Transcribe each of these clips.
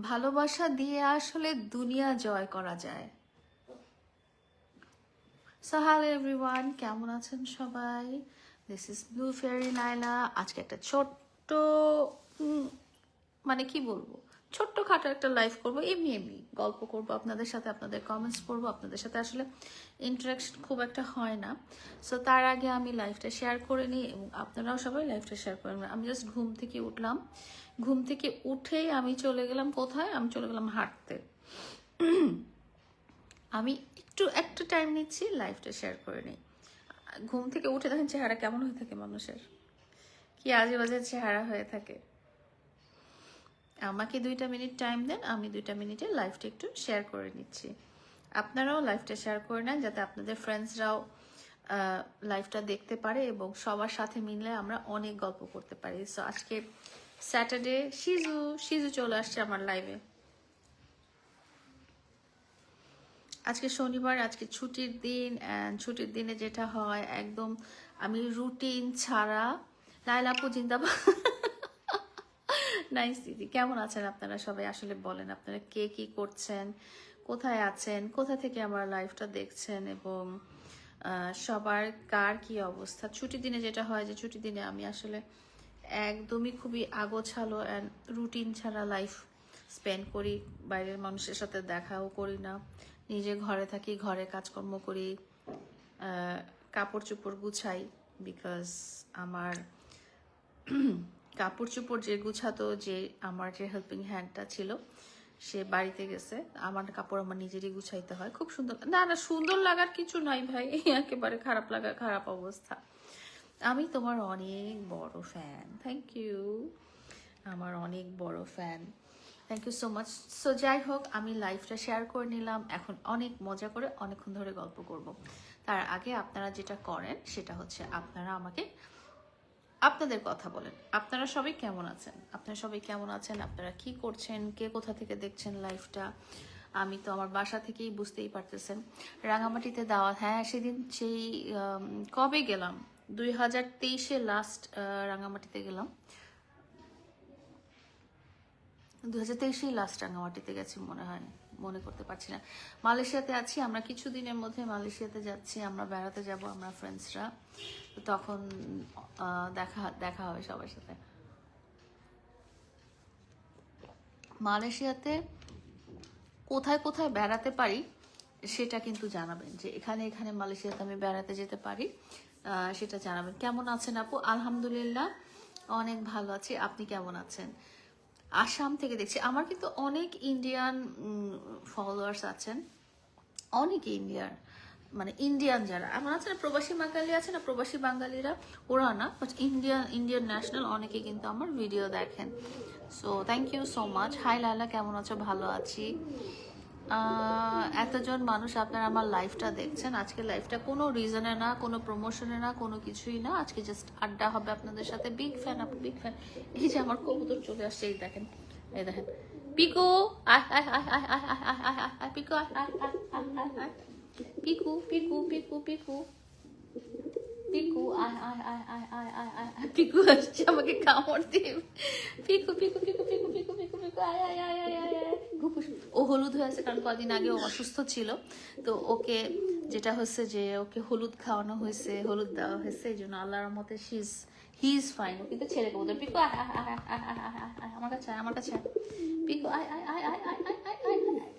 ভালোবাসা দিয়ে আসলে দুনিয়া জয় করা যায়। সো হ্যালো এভরিওয়ান, কেমন আছেন সবাই? দিস ইজ ব্লু ফেয়ারি লাইলা। আজকে একটা ছোট্ট মানে কি বলবো, ছোট্টখাটো একটা লাইভ করবো, এমনি এমনি গল্প করব আপনাদের সাথে, আপনাদের কমেন্টস পড়বো। আপনাদের সাথে আসলে ইন্টারাকশন খুব একটা হয় না। সো তার আগে আমি লাইভটা শেয়ার করে নিই এবং আপনারাও সবাই লাইভটা শেয়ার করে নেবেন। আমি জাস্ট ঘুম থেকে উঠলাম, ঘুম থেকে উঠেই আমি চলে গেলাম কোথায়, আমি চলে গেলাম হাঁটতে। আমি একটু একটা টাইম নিচ্ছি, লাইভটা শেয়ার করে নিই। ঘুম থেকে উঠে দেখেন চেহারা কেমন হয়ে থাকে মানুষের, কি আজে বাজে চেহারা হয়ে থাকে। আমাকে 2টা মিনিট টাইম দেন, আমি 2টা মিনিটে লাইভটা একটু শেয়ার করে নিচ্ছি। আপনারাও লাইভটা শেয়ার করে নেন যাতে আপনাদের ফ্রেন্ডসরাও লাইভটা দেখতে পারে এবং সবার সাথে মিললে আমরা অনেক গল্প করতে পারি। সো আজকে স্যাটারডে, শিজু চলে আসছে আমার লাইভে। আজকে শনিবার, আজকে ছুটির দিন। ছুটির দিনে যেটা হয় একদম আমি রুটিন ছাড়া। লাইলাপু জিন্দাবাদ। নাইস দিদি, কেমন আছেন আপনারা সবাই? আসলে বলেন আপনারা কে কি করছেন, কোথায় আছেন, কোথা থেকে আমার লাইভটা দেখছেন এবং সবার কার কি অবস্থা। ছুটির দিনে যেটা হয় যে ছুটির দিনে আমি আসলে একদমই খুবই আগোছালো অ্যান্ড রুটিন ছাড়া লাইফ স্পেন্ড করি। বাইরের মানুষের সাথে দেখাও করি না, নিজে ঘরে থাকি, ঘরে কাজকর্ম করি, কাপড় চোপড় গুছাই। বিকজ আমার কাপড় চোপড় যে গুছাতো, যে আমার যে হেল্পিং হ্যান্ডটা ছিল সে বাড়িতে গেছে, আমার কাপড় আমার নিজেরই গুছাইতে হয়। খুব সুন্দর, না না সুন্দর লাগার কিছু নয় ভাই, একেবারে খারাপ লাগা, খারাপ অবস্থা। আমি তোমার অনেক বড় ফ্যান, থ্যাংক ইউ, আমার অনেক বড় fan, thank you so much. So যাই হোক, আমি লাইভটা শেয়ার করে নিলাম, এখন অনেক মজা করে অনেকক্ষণ ধরে গল্প করব। তার আগে আপনারা যেটা করেন সেটা হচ্ছে আপনারা আমাকে আপনাদের কথা বলেন। আপনারা সবাই কেমন আছেন, আপনারা সবাই কেমন আছেন, আপনারা কি করছেন, কে কোথা থেকে দেখছেন লাইভটা। আমি তো আমার বাসা থেকেই, বুঝতেই পারতেছেন। রাঙামাটিতে দাওয়াত, হ্যাঁ সেদিন সেই কবে গেলাম, 2023-এ লাস্ট রাঙামাটিতে গেলাম। 2023-এই লাস্ট রাঙামাটিতে গেছি মনে হয়, মনে করতে পারছি না। মালয়েশিয়াতে আছি আমরা, কিছুদিনের মধ্যে মালয়েশিয়াতে যাচ্ছি, আমরা বেড়াতে যাব আমরা ফ্রেন্ডসরা। তো তখন দেখা দেখা হবে সবার সাথে। মালয়েশিয়াতে কোথায় কোথায় বেড়াতে পারি সেটা কিন্তু জানাবেন, যে এখানে এখানে মালয়েশিয়াতে আমি বেড়াতে যেতে পারি সেটা জানাবেন। কেমন আছেন আপু? আলহামদুলিল্লাহ অনেক ভালো আছি, আপনি কেমন আছেন? আসাম থেকে দেখছি, আমার কিন্তু অনেক ইন্ডিয়ান ফলোয়ার্স আছেন, অনেকে ইন্ডিয়ান, মানে ইন্ডিয়ান যারা আমার আছে না, প্রবাসী বাঙালি আছে না, প্রবাসী বাঙালিরা ওরা না, বাট ইন্ডিয়ান ন্যাশনাল অনেকে কিন্তু আমার ভিডিও দেখেন। So thank you so much. Hi Lala, কেমন আছো? ভালো আছি। এতজন মানুষ আপনারা আমার লাইভটা দেখছেন। আজকে লাইভটা কোনো রিজনে না, কোনো প্রমোশনে না, কোনো কিছুই না, আজকে জাস্ট আড্ডা হবে আপনাদের সাথে। বিগ ফ্যান আপু, বিগ ফ্যান। এই যে আমার কবুতর চলে আসছে, এই দেখেন, এই দেখেন পিকু, আয় আয় আয় আয় আয় আয় আয় আয় আয় আয় পিকু, আয় আয় আয় আয় আয় আয় পিকু পিকু পিকু পিকু পিকু, আয় আয় আয় আয় আয় আয় আয় আয়। পিকু আসছে আমাকে কামড় দিয়ে। পিকু পিকু পিকু পিকু পিকু পিকু পিকু, আয় আয় আয় আয় আয় আয়। ঘুপুস। ও হলুদ হয়ে আছে কারণ কদিন আগে ও অসুস্থ ছিল, তো ওকে যেটা হচ্ছে যে ওকে হলুদ খাওয়ানো হয়েছে, হলুদ দেওয়া হয়েছে, এই জন্য আল্লাহর মতে হি ইজ ফাইন। ও কিন্তু ছেড়ে কবুতর। পিকু আয় আয় আয় আয় আয় আয় আয় আয়, আমার কাছে আয়, আমার কাছে আয়। পিকু আয় আয় আয় আয় আয় আয় আয় আয় আয়।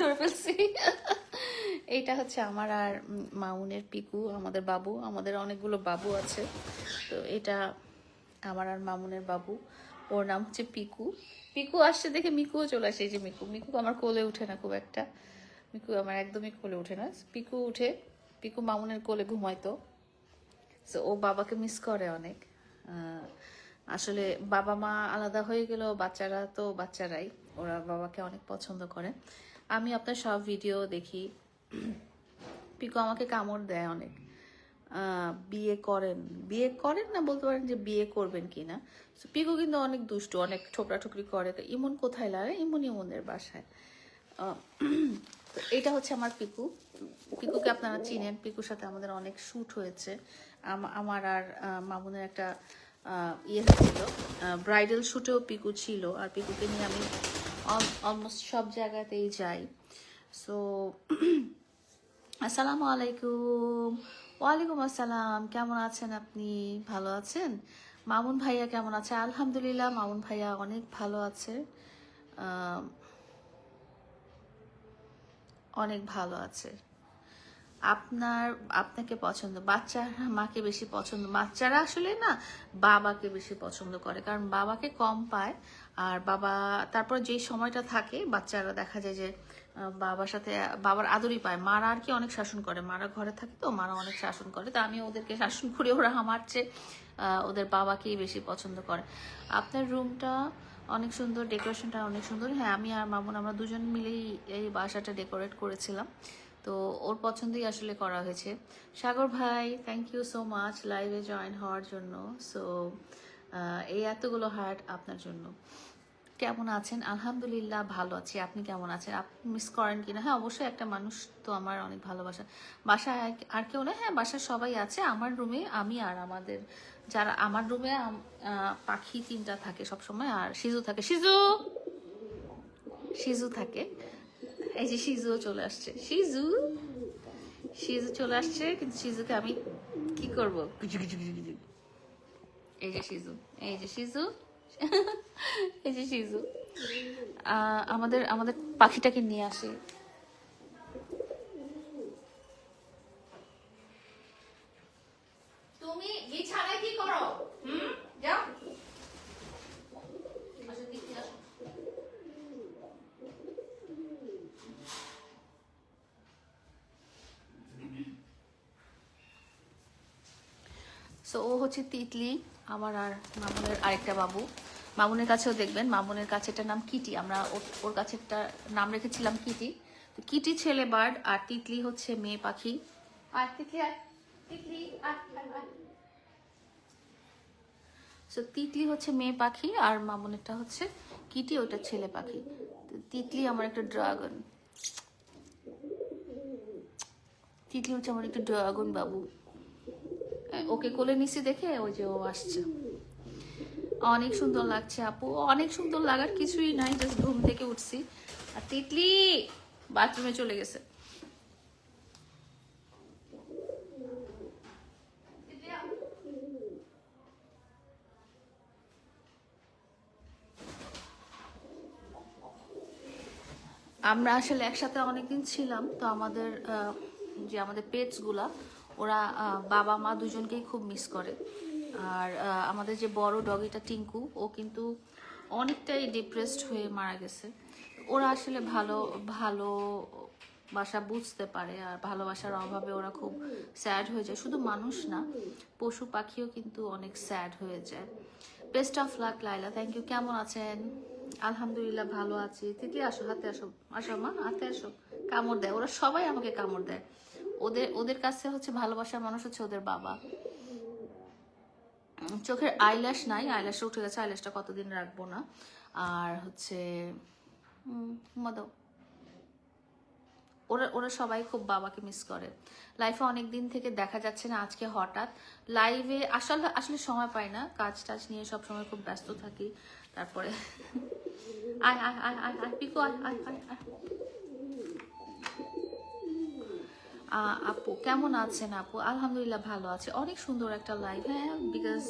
ধরে ফেলছি। এইটা হচ্ছে আমার আর মাউনের পিকু, আমাদের বাবু, আমাদের অনেকগুলো বাবু আছে, তো এটা আমার আর মামুনের বাবু, ওর নাম হচ্ছে পিকু। পিকু আসছে দেখে মিকুও চলে আসে, এই যে মিকু। মিকু আমার কোলে উঠে না খুব একটা, মিকু আমার একদমই কোলে উঠে না। পিকু উঠে, পিকু মামুনের কোলে ঘুমাইতো। সো ও বাবাকে মিস করে অনেক। আসলে বাবা মা আলাদা হয়ে গেলেও বাচ্চারা তো বাচ্চারাই, ওরা বাবাকে অনেক পছন্দ করে। আমি আপনার সব ভিডিও দেখি। পিকু আমাকে কামড় দেয় অনেক। বিয়ে করেন, বিয়ে করেন না বলতে পারেন যে বিয়ে করবেন কিনা। পিকু কিন্তু অনেক দুষ্টু, অনেক ঠোকরা ঠুকরি করে। তো ইমন কোথায় লাগে? ইমনের বাসায়। তো এটা হচ্ছে আমার পিকু। পিকুকে আপনারা চিনেন, পিকুর সাথে আমাদের অনেক শ্যুট হয়েছে। আমার আর মামুনের একটা ইয়ে হচ্ছিল, ব্রাইডাল শ্যুটেও পিকু ছিল, আর পিকুকে নিয়ে আমি অলমোস্ট সব জায়গাতেই যাই। সো আসসালামু আলাইকুম। ওয়ালাইকুম আসসালাম, কেমন আছেন আপনি? ভালো আছেন? মামুন ভাইয়া কেমন আছে? আলহামদুলিল্লাহ, মামুন ভাইয়া অনেক ভালো আছে, অনেক ভালো আছে। আপনাকে পছন্দ, বাচ্চারা মাকে বেশি পছন্দ, বাচ্চারা আসলে না বাবাকে বেশি পছন্দ করে, কারণ বাবাকে কম পায়। আর বাবা তারপর যেই সময়টা থাকে বাচ্চারা দেখা যায় যে বাবার সাথে বাবার আদরই পায়। মারা আর কি অনেক শাসন করে, মারা ঘরে থাকে তো মারা অনেক শাসন করে, তো আমি ওদেরকে শাসন করি, ওরা আমার চেয়ে ওদের বাবাকেই বেশি পছন্দ করে। আপনার রুমটা অনেক সুন্দর, ডেকোরেশনটা অনেক সুন্দর। হ্যাঁ, আমি আর মামুন আমরা দুজন মিলেই এই বাসাটা ডেকোরেট করেছিলাম, তো ওর পছন্দই আসলে করা হয়েছে। সাগর ভাই, থ্যাংক ইউ সো মাচ লাইভে জয়েন হওয়ার জন্য। সো এই এতগুলো হার্ট আপনার জন্য। কেমন আছেন? আলহামদুলিল্লাহ ভালো আছি, আপনি কেমন আছেন? আপনি মিস করেন কিনা? হ্যাঁ অবশ্যই, একটা মানুষ তো আমার অনেক ভালোবাসা। বাসায় আর কেউ না? হ্যাঁ বাসায় সবাই আছে। আমার রুমে আমি আর আমাদের যারা আমার রুমে পাখি 3টা থাকে সবসময়, আর সিজু থাকে। সিজু থাকে, এই যে সিজুও চলে আসছে। সিজু চলে আসছে, কিন্তু সিজুকে আমি কি করব? এই যে সিজু, এই যে সিজু, এই যে সিজু। আমাদের আমাদের পাখিটাকে নিয়ে আসি। তুমি বিছানায় কি করো? যাও। সো ও হচ্ছে তিতলি, আমার আর মামুনের আরেকটা বাবু। মামুনের কাছেও দেখবেন, মামুনের কাছেটার নাম কিটি, আমরা ওর কাছেরটার নাম রেখেছিলাম কিটি। তো কিটি ছেলে বার্ড, আর তিতলি হচ্ছে মেয়ে পাখি। আর তিতলি আর তিতলি সো তিতলি হচ্ছে মেয়ে পাখি, আর মামুনেরটা হচ্ছে কিটি, ওটা ছেলে পাখি। তিতলি আমার একটা ড্রাগন, তিতলি হচ্ছে আমার একটা ড্রাগন বাবু। ওকে কোলে নিছি দেখে ওই যে ও আসছে। অনেক সুন্দর লাগছে আপু, অনেক সুন্দর লাগার কিছুই নাই, জাস্ট ঘুম থেকে উঠছি আর তিতলি বাথরুমে চলে গেছে। আমরা আসলে একসাথে অনেকদিন ছিলাম, তো আমাদের যে আমাদের পেটসগুলা ওরা বাবা মা দুজনকেই খুব মিস করে। আর আমাদের যে বড় ডগিটা টিঙ্কু, ও কিন্তু অনেকটাই ডিপ্রেসড হয়ে মারা গেছে। ওরা আসলে ভালো বাসা বুঝতে পারে, আর ভালোবাসার অভাবে ওরা খুব স্যাড হয়ে যায়। শুধু মানুষ না, পশু পাখিও কিন্তু অনেক স্যাড হয়ে যায়। Best of luck Laila, thank you. কেমন আছেন? আলহামদুলিল্লাহ ভালো আছি। তিতলি আসো, হাতে আসো, আসো মা, হাতে আসো। কামড় দেয় ওরা, সবাই আমাকে কামড় দেয়। ওদের কাছে হচ্ছে ভালোবাসার মানুষ হচ্ছে ওদের বাবা। চোখের আইল্যাশ নাই, আইল্যাশটা উঠে গেছে, আইল্যাশটা কতদিন রাখবো না। আর হচ্ছে মদো, ওরা ওরা সবাই খুব বাবাকে মিস করে। লাইফে অনেক দিন থেকে দেখা যাচ্ছে না, আজকে হঠাৎ লাইভে আসলে আসলে সময় পাই না, কাজ টাজ নিয়ে সব সময় খুব ব্যস্ত থাকি। তারপরে আয় আয় আয় আয় আয় পিকু, আয় আয় আয় আয়। আপু কেমন আছেন? আপু আলহামদুলিল্লাহ ভালো আছে, অনেক সুন্দর একটা লাইফ। হ্যাঁ, বিকজ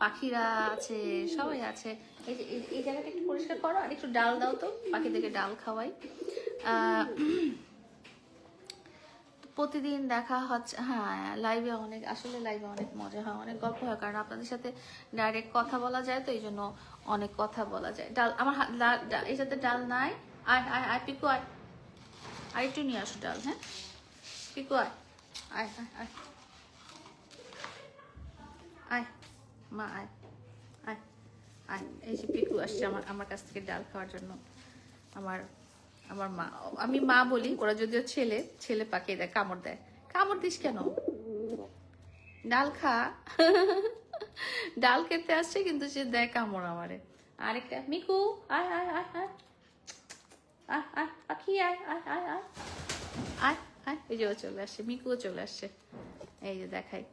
পাখিরা আছে, সবাই আছে। এই যে এই জায়গাটা একটু পরিষ্কার করো, আর একটু ডাল দাও তো, পাখিদেরকে ডাল খাওয়াই। প্রতিদিন দেখা হচ্ছে, হ্যাঁ লাইভে অনেক, আসলে লাইভে অনেক মজা হয়, অনেক গল্প হয়, কারণ আপনাদের সাথে ডাইরেক্ট কথা বলা যায়, তো এই জন্য অনেক কথা বলা যায়। ডাল আমার এটাতে ডাল নাই। আয় আয় আয় পিকু, আয় আর একটু নিয়ে আসো ডাল। হ্যাঁ পিকু, আয় আয় আয় আয় আয় মা, আয় আয় আয়। এই যে পিকু আসছে আমার আমার কাছ থেকে ডাল খাওয়ার জন্য। আমার আমার মা, আমি মা বলি, ওরা যদিও ছেলে, ছেলে পাকিয়ে দেয়, কামড় দেয়। কামড় দিস কেন? ডাল খা। ডাল খেতে আসছে কিন্তু সে দেয় কামড় আমারে। আরেকটা মিকু, আয় আয় আয় আয় আয় আয় পাখি, আয় আয় আয় আয় আয় আয়। এই যে ও চলে আসছে, মিকুও চলে আসছে, এই যে দেখাই।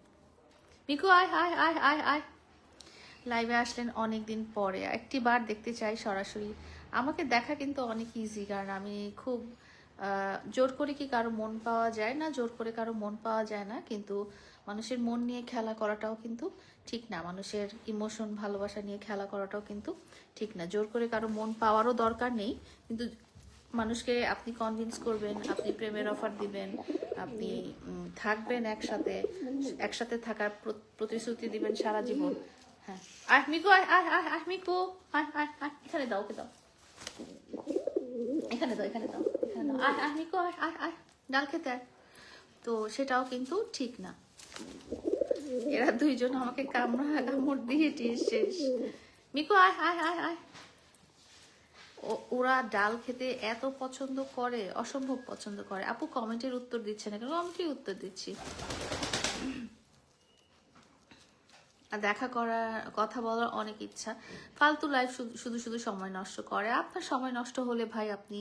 মিকু আয় আয় আয় আয় আয়। লাইভে আসলেন অনেক দিন পরে, একটি বার দেখতে চাই সরাসরি। আমাকে দেখা কিন্তু অনেক ইজি, কারণ আমি খুব জোর করে কি কারো মন পাওয়া যায় না, জোর করে কারো মন পাওয়া যায় না, কিন্তু মানুষের মন নিয়ে খেলা করাটাও কিন্তু ঠিক না, মানুষের ইমোশন ভালোবাসা নিয়ে খেলা করাটাও কিন্তু ঠিক না। জোর করে কারো মন পাওয়ারও দরকার নেই, কিন্তু মানুষকে আপনি কনভিন্স করবেন, আপনি প্রেমের অফার দিবেন, আপনি থাকবেন একসাথে, একসাথে থাকার প্রতিশ্রুতি দিবেন সারা জীবন। হ্যাঁ, আয় মিকু, আয় আয় আয় আয় মিকু, আয় আয় আয়, এখানে দাও, ওকে দাও, এখানে দাও, এখানে দাও, এখানে দাও, আয় আয় মিকু, আয় আয় আয়, ডাল খেতে আয়। তো সেটাও কিন্তু ঠিক না। এরা দুইজন আমাকে কামড় দিয়ে শেষ। মিকু আয় আয় আয় আয়। ওরা ডাল খেতে এত পছন্দ করে, অসম্ভব পছন্দ করে। আপু কমেন্টের উত্তর দিচ্ছে না কেন? আমি কি উত্তর দিচ্ছি। দেখা করার, কথা বলার অনেক ইচ্ছা, ফালতু লাইফ শুধু শুধু সময় নষ্ট করে। আপনার সময় নষ্ট হলে ভাই আপনি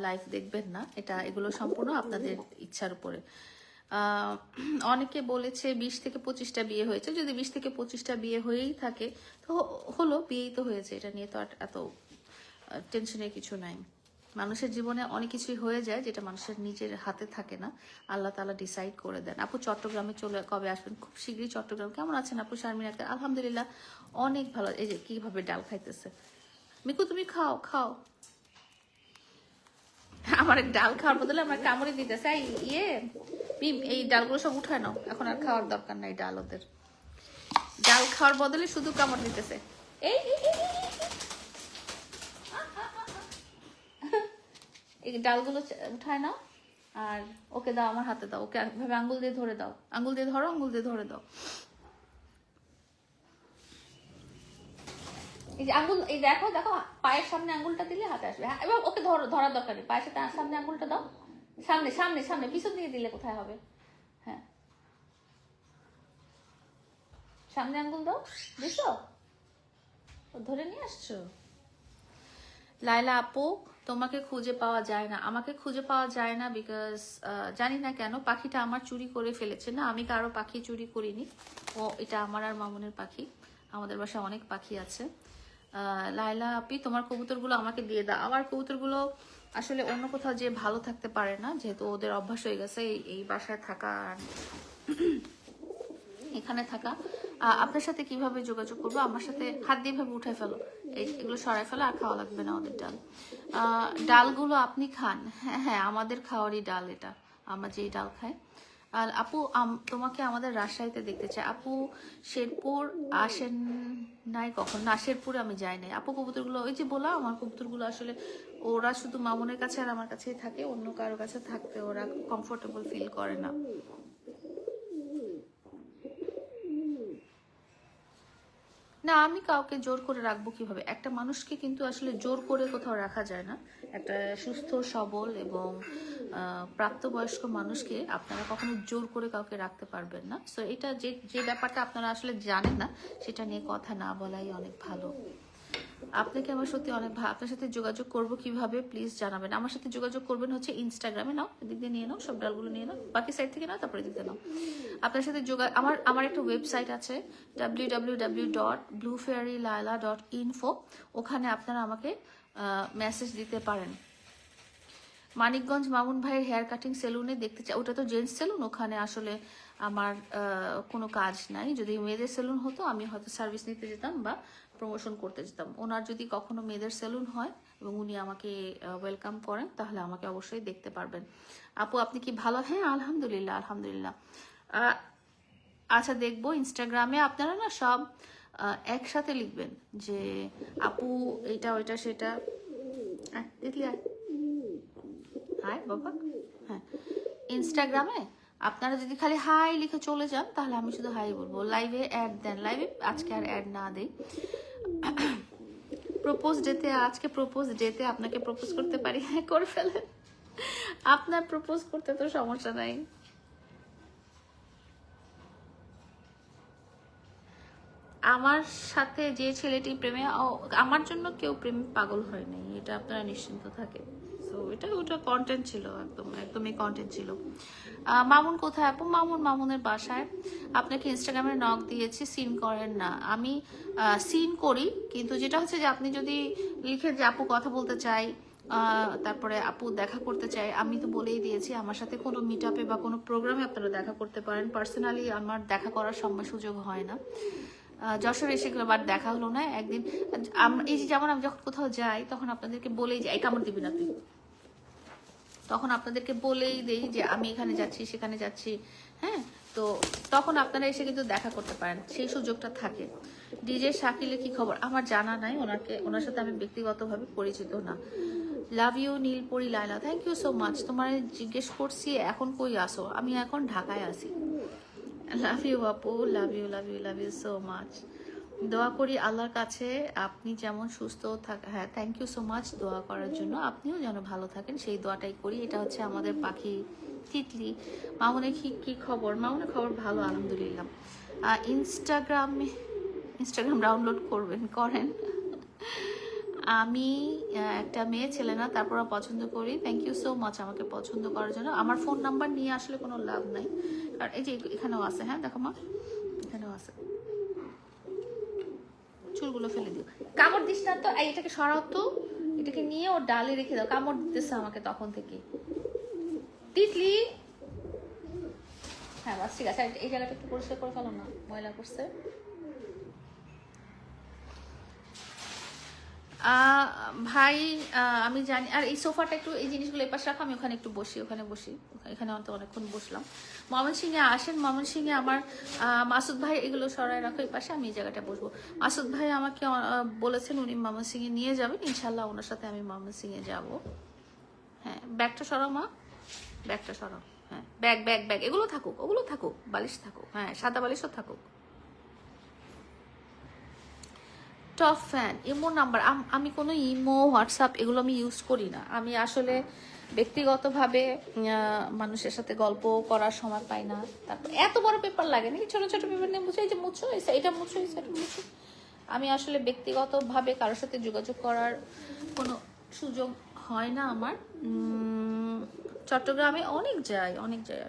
লাইফ দেখবেন না, এগুলো সম্পূর্ণ আপনাদের ইচ্ছার উপরে। অনেকে বলেছে 20 থেকে 25টা বিয়ে হয়েছে। যদি 20 থেকে 25টা বিয়ে হয়েই থাকে তো হলো, বিয়েই তো হয়েছে, এটা নিয়ে তো এত টেনশনের কিছু নাই। মানুষের জীবনে অনেক কিছুই হয়ে যায় যেটা মানুষের নিজের হাতে থাকে না, আল্লাহ তাআলা ডিসাইড করে দেন। আপু চট্টগ্রামে কবে আসবেন? খুব শীঘ্রই চট্টগ্রাম। কেমন আছেন আপু? শারমিন আক্তার, আলহামদুলিল্লাহ অনেক ভালো। এই যে কিভাবে ডাল খাইতেছে। মিকু তুমি খাও খাও। আমার ডাল খাওয়ার বদলে আমার কামড়ে দিতেছে। এই ডালগুলো সব উঠায় নাও, এখন আর খাওয়ার দরকার নাই ডাল ওদের। ডাল খাওয়ার বদলে শুধু কামড় দিতেছে। এই এই ডালগুলো উঠায় নাও আর ওকে দাও, আমার হাতে দাও, ওকে ভাবে আঙ্গুল দিয়ে ধরে দাও, আঙ্গুল দিয়ে ধরো, আঙ্গুল দিয়ে ধরে দাও। এই যে আঙ্গুল, এই দেখো দেখো, পায়ের সামনে আঙ্গুলটা দিলে হাতে আসবে। হ্যাঁ, এবার ওকে ধরার দরকার নেই, পায়ের সাথে সামনে আঙ্গুলটা দাও। সামনে সামনে সামনে, পিছন দিয়ে দিলে কোথায় হবে? হ্যাঁ, সামনে আঙ্গুল দাও। দিছো? ধরে নিয়ে আসছো। লাইলা আপু তোমাকে খুঁজে পাওয়া যায় না। আমাকে খুঁজে পাওয়া যায় না বিকজ জানি না কেন, পাখিটা আমার চুরি করে ফেলেছে। না, আমি কারো পাখি চুরি করিনি। এটা আমার আর মামুনের পাখি। আমাদের বাসায় অনেক পাখি আছে। লাইলা আপি তোমার কবুতরগুলো আমাকে দিয়ে দাও। আমার কবুতরগুলো আসলে অন্য কোথাও যে ভালো থাকতে পারে না, যেহেতু ওদের অভ্যাস হয়ে গেছে এই বাসায় থাকা আর এখানে থাকা। আপনার সাথে কিভাবে যোগাযোগ করবো? আমার সাথে হাত দিয়ে ভাবে উঠে ফেলো, এগুলো সরাই ফেলো, আর খাওয়া লাগবে না ওদের ডাল। ডালগুলো আপনি খান? হ্যাঁ হ্যাঁ, আমাদের খাওয়ারই ডাল এটা, আমরা যেই ডাল খাই। আর আপু তোমাকে আমাদের রাজশাহীতে দেখতে চাই। আপু শেরপুর আসেন নাই কখন? না, শেরপুরে আমি যাই নাই। আপু কবুতরগুলো, ওই যে বললাম, আমার কবুতরগুলো আসলে ওরা শুধু মামুনের কাছে আর আমার কাছেই থাকে, অন্য কারো কাছে থাকতে ওরা কমফোর্টেবল ফিল করে না। না, আমি কাউকে জোর করে রাখবো কিভাবে? একটা মানুষকে কিন্তু আসলে জোর করে কোথাও রাখা যায় না। একটা সুস্থ সবল এবং প্রাপ্তবয়স্ক মানুষকে আপনারা কখনো জোর করে কাউকে রাখতে পারবেন না। সো এটা যে ব্যাপারটা আপনারা আসলে জানেন না, সেটা নিয়ে কথা না বলাই অনেক ভালো। আপনাকে আমার সত্যি অনেক আপনার সাথে যোগাযোগ করব কিভাবে প্লিজ জানাবেন। আমার সাথে যোগাযোগ করবেন হচ্ছে ইনস্টাগ্রামে। নাও, এদিক দিয়ে নিয়ে নাও, সব ডালগুলো নিয়ে নাও, বাকি সাইড থেকে নাও, তারপরে দিতে নাও। আপনার সাথে আমার একটা ওয়েবসাইট আছে www.bluefairylaila.info। ওখানে আপনারা আমাকে মেসেজ দিতে পারেন। মানিকগঞ্জ মামুন ভাইয়ের হেয়ার কাটিং সেলুনে দেখতে চাই। ওটা তো জেন্টস সেলুন, ওখানে আসলে আমার কোনো কাজ নাই। যদি মেয়েদের সেলুন হতো আমি হয়তো সার্ভিস নিতে যেতাম বা প্রমোশন করতে যেতাম। ওনার যদি কখনো মেয়েদের সেলুন হয় এবং উনি আমাকে ওয়েলকাম করেন, তাহলে আমাকে অবশ্যই দেখতে পারবেন। আপু আপনি কি ভালো? হ্যাঁ আলহামদুলিল্লাহ আলহামদুলিল্লাহ। আচ্ছা, দেখবো ইনস্টাগ্রামে। আপনারা না সব একসাথে লিখবেন যে আপু এটা ওইটা সেটা। দেখলি হাই বাবা। হ্যাঁ, ইনস্টাগ্রামে আপনারা যদি খালি হাই লিখে চলে যান, তাহলে আমি শুধু হাই বলবো। লাইভে অ্যাড দেন, লাইভে আজকে আর অ্যাড না দেই। আজকে প্রপোজ ডেতে আপনাকে প্রপোজ করতে পারি? হ্যাঁ, করে ফেলেন। আপনার প্রপোজ করতে তো সমস্যা নাই। আমার সাথে যে ছেলেটি প্রেমে, আমার জন্য কেউ প্রেমে পাগল হয় নাই, এটা আপনারা নিশ্চিন্ত থাকে। সো এটা ওটা কন্টেন্ট ছিল, একদমই কন্টেন্ট ছিল। মামুন কোথায় আপু? মামুনের বাসায়। আপনাকে ইনস্টাগ্রামে নক দিয়েছি, সিন করেন না। আমি সিন করি, কিন্তু যেটা হচ্ছে যে আপনি যদি লিখে যে আপু কথা বলতে চাই, তারপরে আপু দেখা করতে চাই, আমি তো বলেই দিয়েছি আমার সাথে কোনো মিট আপে বা কোনো প্রোগ্রামে আপনারা দেখা করতে পারেন। পার্সোনালি আমার দেখা করার সময় সুযোগ হয় না। যশোর এসে গেলো, বাট দেখা হলো না একদিন। এই যে যেমন আমি যখন কোথাও যাই তখন আপনাদেরকে বলেই যাই, কামড় দিবি না তুই, তখন আপনাদেরকে বলেই দেই যে আমি এখানে যাচ্ছি সেখানে যাচ্ছি। হ্যাঁ, তো তখন আপনারা এসে কিন্তু দেখা করতে পারেন, সেই সুযোগটা থাকে। ডিজে শাকিলের কি খবর? আমার জানা নাই, ওনার সাথে আমি ব্যক্তিগতভাবে পরিচিত না। Love you Nilpori Laila, thank you so much. তোমার জিজ্ঞেস করছি এখন কই আসো? আমি এখন ঢাকায় আছি। লাভ ইউ আপু, love you love you love you so much. দোয়া করি আল্লাহর কাছে আপনি যেমন সুস্থ থাকেন। হ্যাঁ, থ্যাংক ইউ সো মাচ দোয়া করার জন্য। আপনিও যেন ভালো থাকেন সেই দোয়াটাই করি। এটা হচ্ছে আমাদের পাখি তিতলি। মামুনের কি খবর? মামুনের খবর ভালো, আলহামদুলিল্লাহ। ইনস্টাগ্রাম ডাউনলোড করেন। আমি একটা মেয়ে ছেলে না, তারপর পছন্দ করি। থ্যাংক ইউ সো মাচ আমাকে পছন্দ করার জন্য। আমার ফোন নাম্বার নিয়ে আসলে কোনো লাভ নাই, কারণ এই যে এখানেও আছে। হ্যাঁ দেখো মা, এখানেও আছে। চুলগুলো ফেলে দিও, কামড় দিস না তো। এটাকে সরাও তো, এটাকে নিয়ে ওর ডালে রেখে দাও। কামড় দিতেছে আমাকে তখন থেকে তিতলি। হ্যাঁ বাস ঠিক আছে, এই জায়গাটা একটু পরিষ্কার করে ফেলো না, ময়লা করছে। ভাই আমি জানি। আর এই সোফাটা একটু, এই জিনিসগুলো এই পাশে রাখো, আমি ওখানে একটু বসি, এখানে অন্ত অনেকক্ষণ বসলাম। ময়মনসিংহে আসেন, ময়মনসিংহে আমার মাসুদ ভাই এগুলো সরাই রাখো এই পাশে, আমি এই জায়গাটা বসবো। মাসুদ ভাই আমাকে বলেছেন উনি ময়মনসিংহে নিয়ে যাবেন, ইনশাল্লাহ ওনার সাথে আমি ময়মনসিংহে যাব। হ্যাঁ, ব্যাগটা সরাও মা, ব্যাগটা সরাও। হ্যাঁ, ব্যাগ এগুলো থাকুক, ওগুলো থাকুক, বালিশ থাকুক। হ্যাঁ, সাদা বালিশও থাকুক। টপ ফ্যান ইমো নাম্বার, আমি কোনো ইমো হোয়াটসঅ্যাপ এগুলো আমি ইউজ করি না। আমি আসলে ব্যক্তিগতভাবে মানুষের সাথে গল্প করার সময় পাই না। তারপর এত বড় পেপার লাগে নাকি, ছোট ছোট পেপার নিয়ে মুছো, এই যে মুছো, এটা মুছো, এটা মুছো। আমি আসলে ব্যক্তিগতভাবে কারোর সাথে যোগাযোগ করার কোনো সুযোগ হয় না আমার। চট্টগ্রামে অনেক যাই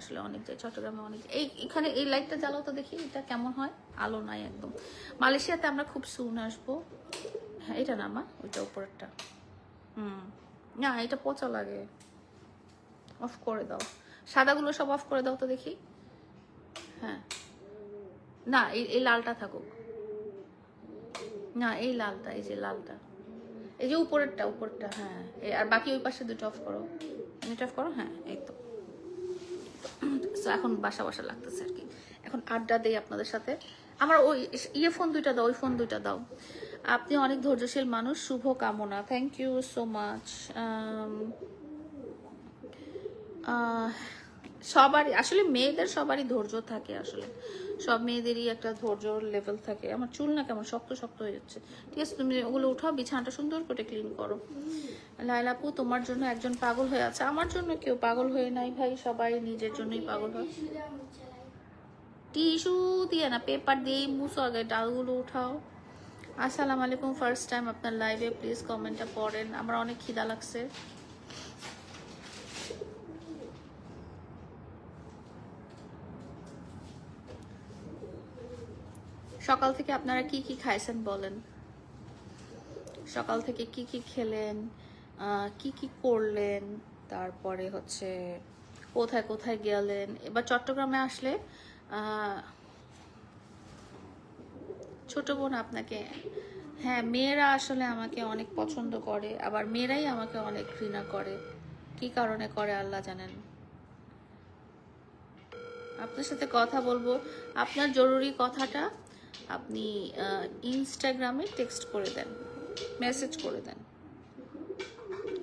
আসলে, অনেক যাই চট্টগ্রামে, অনেক। এখানে এই লাইটটা জ্বালাও তো দেখি, এটা কেমন হয়, আলো নাই একদম। মালয়েশিয়াতে আমরা খুব সুন আসবো। হ্যাঁ, এটা না মা, ওইটা উপরেরটা। না, এটা পচা লাগে, অফ করে দাও। সাদাগুলো সব অফ করে দাও তো দেখি। হ্যাঁ, না এই লালটা থাকুক। না এই লালটা, এই যে লালটা, এই যে উপরেরটা। হ্যাঁ, আর বাকি ওই পাশে দুটো অফ করো, এটা অফ করো। হ্যাঁ, এই তো। এখন বাসা লাগতেছে আর কি। এখন আড্ডা দেই আপনাদের সাথে। আমার ওই ফোন দুইটা দাও, ওই ফোন দুইটা দাও। আপনি অনেক ধৈর্যশীল মানুষ, শুভ কামনা। Thank you so much. সবারই আসলে, মেয়েদের সবারই ধৈর্য থাকে আসলে, সব মেয়েদেরই একটা ধৈর্যর লেভেল থাকে। আমার চুল না কেমন শক্ত শক্ত হয়ে যাচ্ছে। ঠিক আছে, তুমি ওগুলো উঠাও, বিছানাটা সুন্দর করে ক্লিন করো। লাইলাপু, তোমার জন্য একজন পাগল হয়ে আছে। আমার জন্য কেউ পাগল হয়ে নাই ভাই, সবাই নিজের জন্যই পাগল হয়। টিস্যু দিয়ে না, পেপার দিয়ে মুছো, আগে ডালগুলো উঠাও। আসসালামু আলাইকুম, ফার্স্ট টাইম আপনার লাইভে, প্লিজ কমেন্টটা পড়েন, আমার অনেক খিদা লাগছে। সকাল থেকে আপনারা কি কি খাইছেন বলেন? সকাল থেকে কি কি খেলেন, কি কি করলেন, তারপরে হচ্ছে কোথায় কোথায় গেলেন? এবার চট্টগ্রামে আসলে ছোট বোন আপনাকে, হ্যাঁ মেয়েরা আসলে আমাকে অনেক পছন্দ করে, আবার মেয়েরাই আমাকে অনেক ঘৃণা করে। কি কারণে করে আল্লাহ জানেন। আপনার সাথে কথা বলবো, আপনার জরুরি কথাটা আপনি ইনস্টাগ্রামে টেক্সট করে দেন, মেসেজ করে দেন।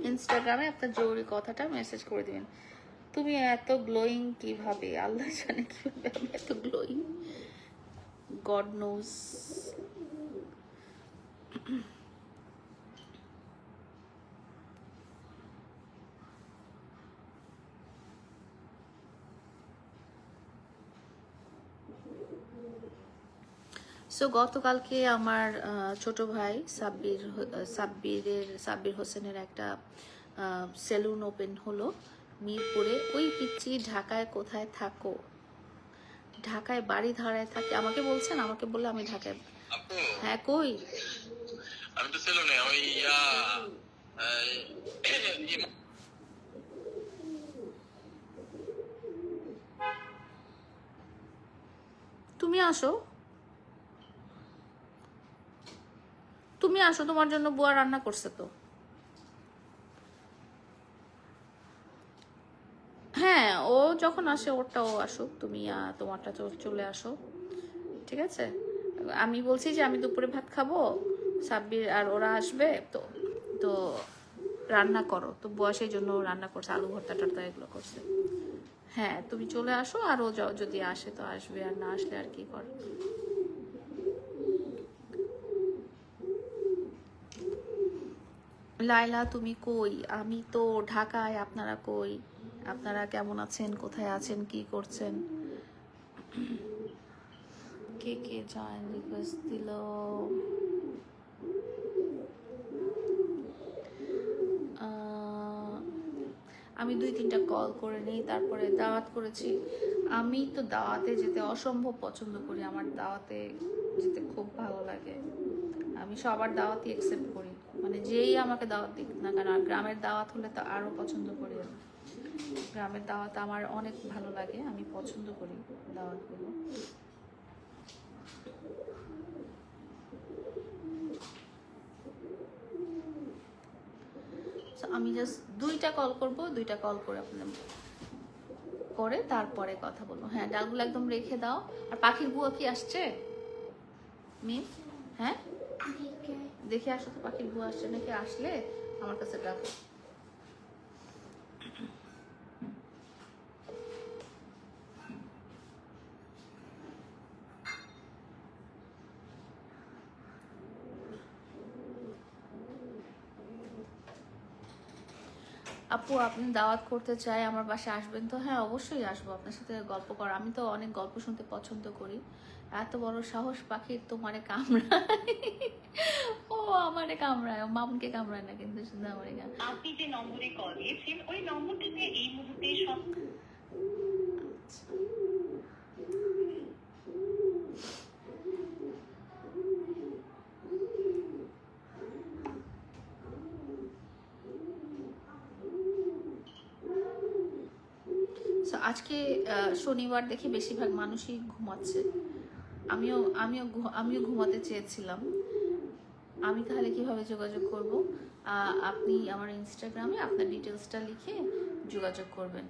ইনস্টাগ্রামে আপনার জরুরি কথাটা মেসেজ করে দিবেন। তুমি এত গ্লোয়িং কিভাবে, আল্লাহ জানে কিভাবে আমি এত গ্লোয়িং, গড নোজ। সো গতকালকে আমার ছোট ভাই সাব্বির হোসেনের একটা সেলুন ওপেন হলো মিরপুরে। ওই পিচ্চি ঢাকায় কোথায় থাকো? ঢাকায় বাড়ি ধারায় থাকে। আমাকে বলছেন, আমাকে বললে আমি ঢাকায়। হ্যাঁ কই? আমি তো সেলুনে ওই তুমি আসো, তুমি আসো, তোমার জন্য বুয়া রান্না করছে তো। হ্যাঁ ও যখন আসে ওরটাও আসুক, তুমি তোমারটা চলে আসো, ঠিক আছে? আমি বলছি যে আমি দুপুরে ভাত খাবো, সাব্বির আর ওরা আসবে তো, তো রান্না করো তো। বুয়া সেই জন্য রান্না করছে, আলু ভর্তা টর্তা এগুলো করছে। হ্যাঁ তুমি চলে আসো, আর ও যদি আসে তো আসবে, আর না আসলে আর কি কর। লাইলা তুমি কই? আমি তো ঢাকায়, আপনারা কই? আপনারা কেমন আছেন, কোথায় আছেন, কি করছেন? কে কে জয়েন রিকোয়েস্ট দিল? আমি 2-3টা কল করে নিই, তারপরে দাওয়াত করেছি। আমি তো দাওয়াতে যেতে অসম্ভব পছন্দ করি, আমার দাওয়াতে যেতে খুব ভালো লাগে। আমি সবার দাওয়াতই অ্যাকসেপ্ট করি, মানে যেই আমাকে দাওয়াত দিক না কেন। আর গ্রামের দাওয়াত হলে তো আরও পছন্দ করি আমি। গ্রামের দাওয়াত আমার অনেক ভালো লাগে, আমি পছন্দ করি দাওয়াতগুলো। আমি জাস্ট 2টা কল করব, 2টা কল করে আপনার করে তারপরে কথা বলবো। হ্যাঁ ডালগুলো একদম রেখে দাও। আর পাখির বুয়া কি আসছে মিম? হ্যাঁ দেখে আসো তো পাখির বুয়া আসছে নাকি, আসলে আমার কাছে ডাকো। আপু আপনি দাওয়াত করতে চাই, আমার বাসায় আসবেন তো? হ্যাঁ অবশ্যই আসবো, আপনার সাথে গল্প করা। আমি তো অনেক গল্প শুনতে পছন্দ করি। এত বড় সাহস পাখির, তোমারে কামড়ায়? ও আমারে কামড়ায়, ও মামুনকে কামড়ায় না কিন্তু, শুধু আমারে কামড়ায়। আপনি যে নম্বরে কল দিয়েছেন ওই নম্বরটিতে এই মুহূর্তে আজকে শনিবার দেখে বেশিরভাগ মানুষই ঘুমাচ্ছে। আমিও আমিও আমিও ঘুমাতে চেয়েছিলাম। আমি তাহলে কিভাবে যোগাযোগ করব? আপনি আমার ইনস্টাগ্রামে আপনার ডিটেলসটা লিখে যোগাযোগ করবেন।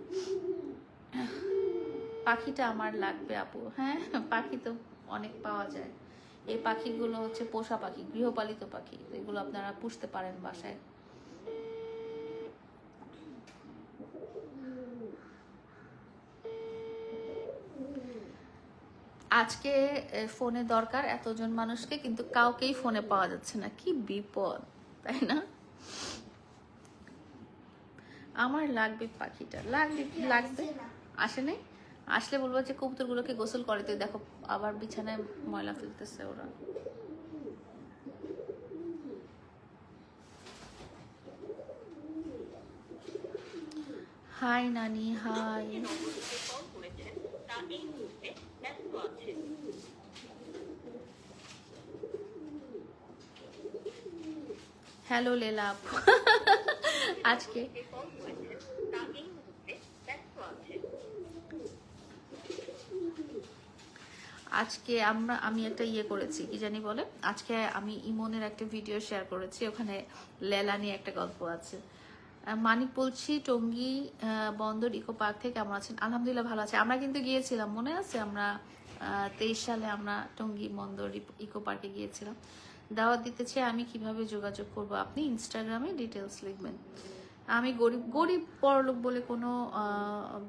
পাখিটা আমার লাগবে আপু। হ্যাঁ পাখি তো অনেক পাওয়া যায়। এই পাখিগুলো হচ্ছে পোষা পাখি, গৃহপালিত পাখি, এগুলো আপনারা পুষতে পারেন বাসায়। আজকে ফোনে দরকার এতজন মানুষকে, কিন্তু কাউকেই ফোনে পাওয়া যাচ্ছে না, কি বিপদ তাই না? আমার লাগবে পাখিটা, লাগবে। আসে নাই? আসলে বলবো যে কবুতরগুলোকে গোসল করে, তো দেখো আবার বিছানায় ময়লা ফেলতেছে ওরা। হাই নানি, হাই। হ্যালো লেলা আপু। আজকে আজকে আমি একটা ইয়ে করেছি, কি জানি বলে, আজকে আমি ইমনের একটা ভিডিও শেয়ার করেছি, ওখানে লেলা নিয়ে একটা গল্প আছে। মানিক বলছি, টঙ্গী বন্দর ইকো পার্ক থেকে কেমন আছেন? আলহামদুলিল্লাহ ভালো আছে। আমরা কিন্তু গিয়েছিলাম, মনে আছে? আমরা 23 সালে আমরা টঙ্গী বন্দর ইকো পার্কে গিয়েছিলাম। দাওয়াত দিতে চাই, আমি কিভাবে যোগাযোগ করব? আপনি ইনস্টাগ্রামে ডিটেলস লিখবেন। আমি গরিব গরিব বড়লোক বলে কোনো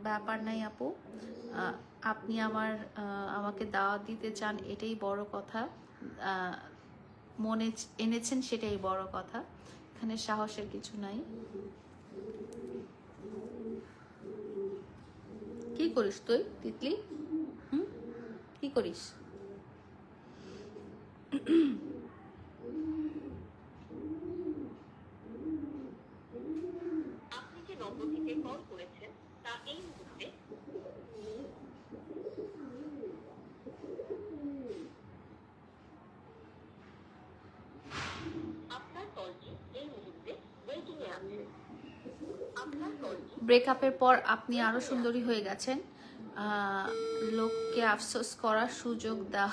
ব্যাপার নাই আপু। আপনি আমাকে দাওয়াত দিতে চান, এটাই বড় কথা। মনে এনেছেন, সেটাই বড় কথা। এখানে সাহসের কিছু নাই। কি করিস তুই তিতলি? কি করিস? ব্রেকআপের পর আপনি আরো সুন্দরী হয়ে গেছেন, লোককে আফসোস করার সুযোগ দাও।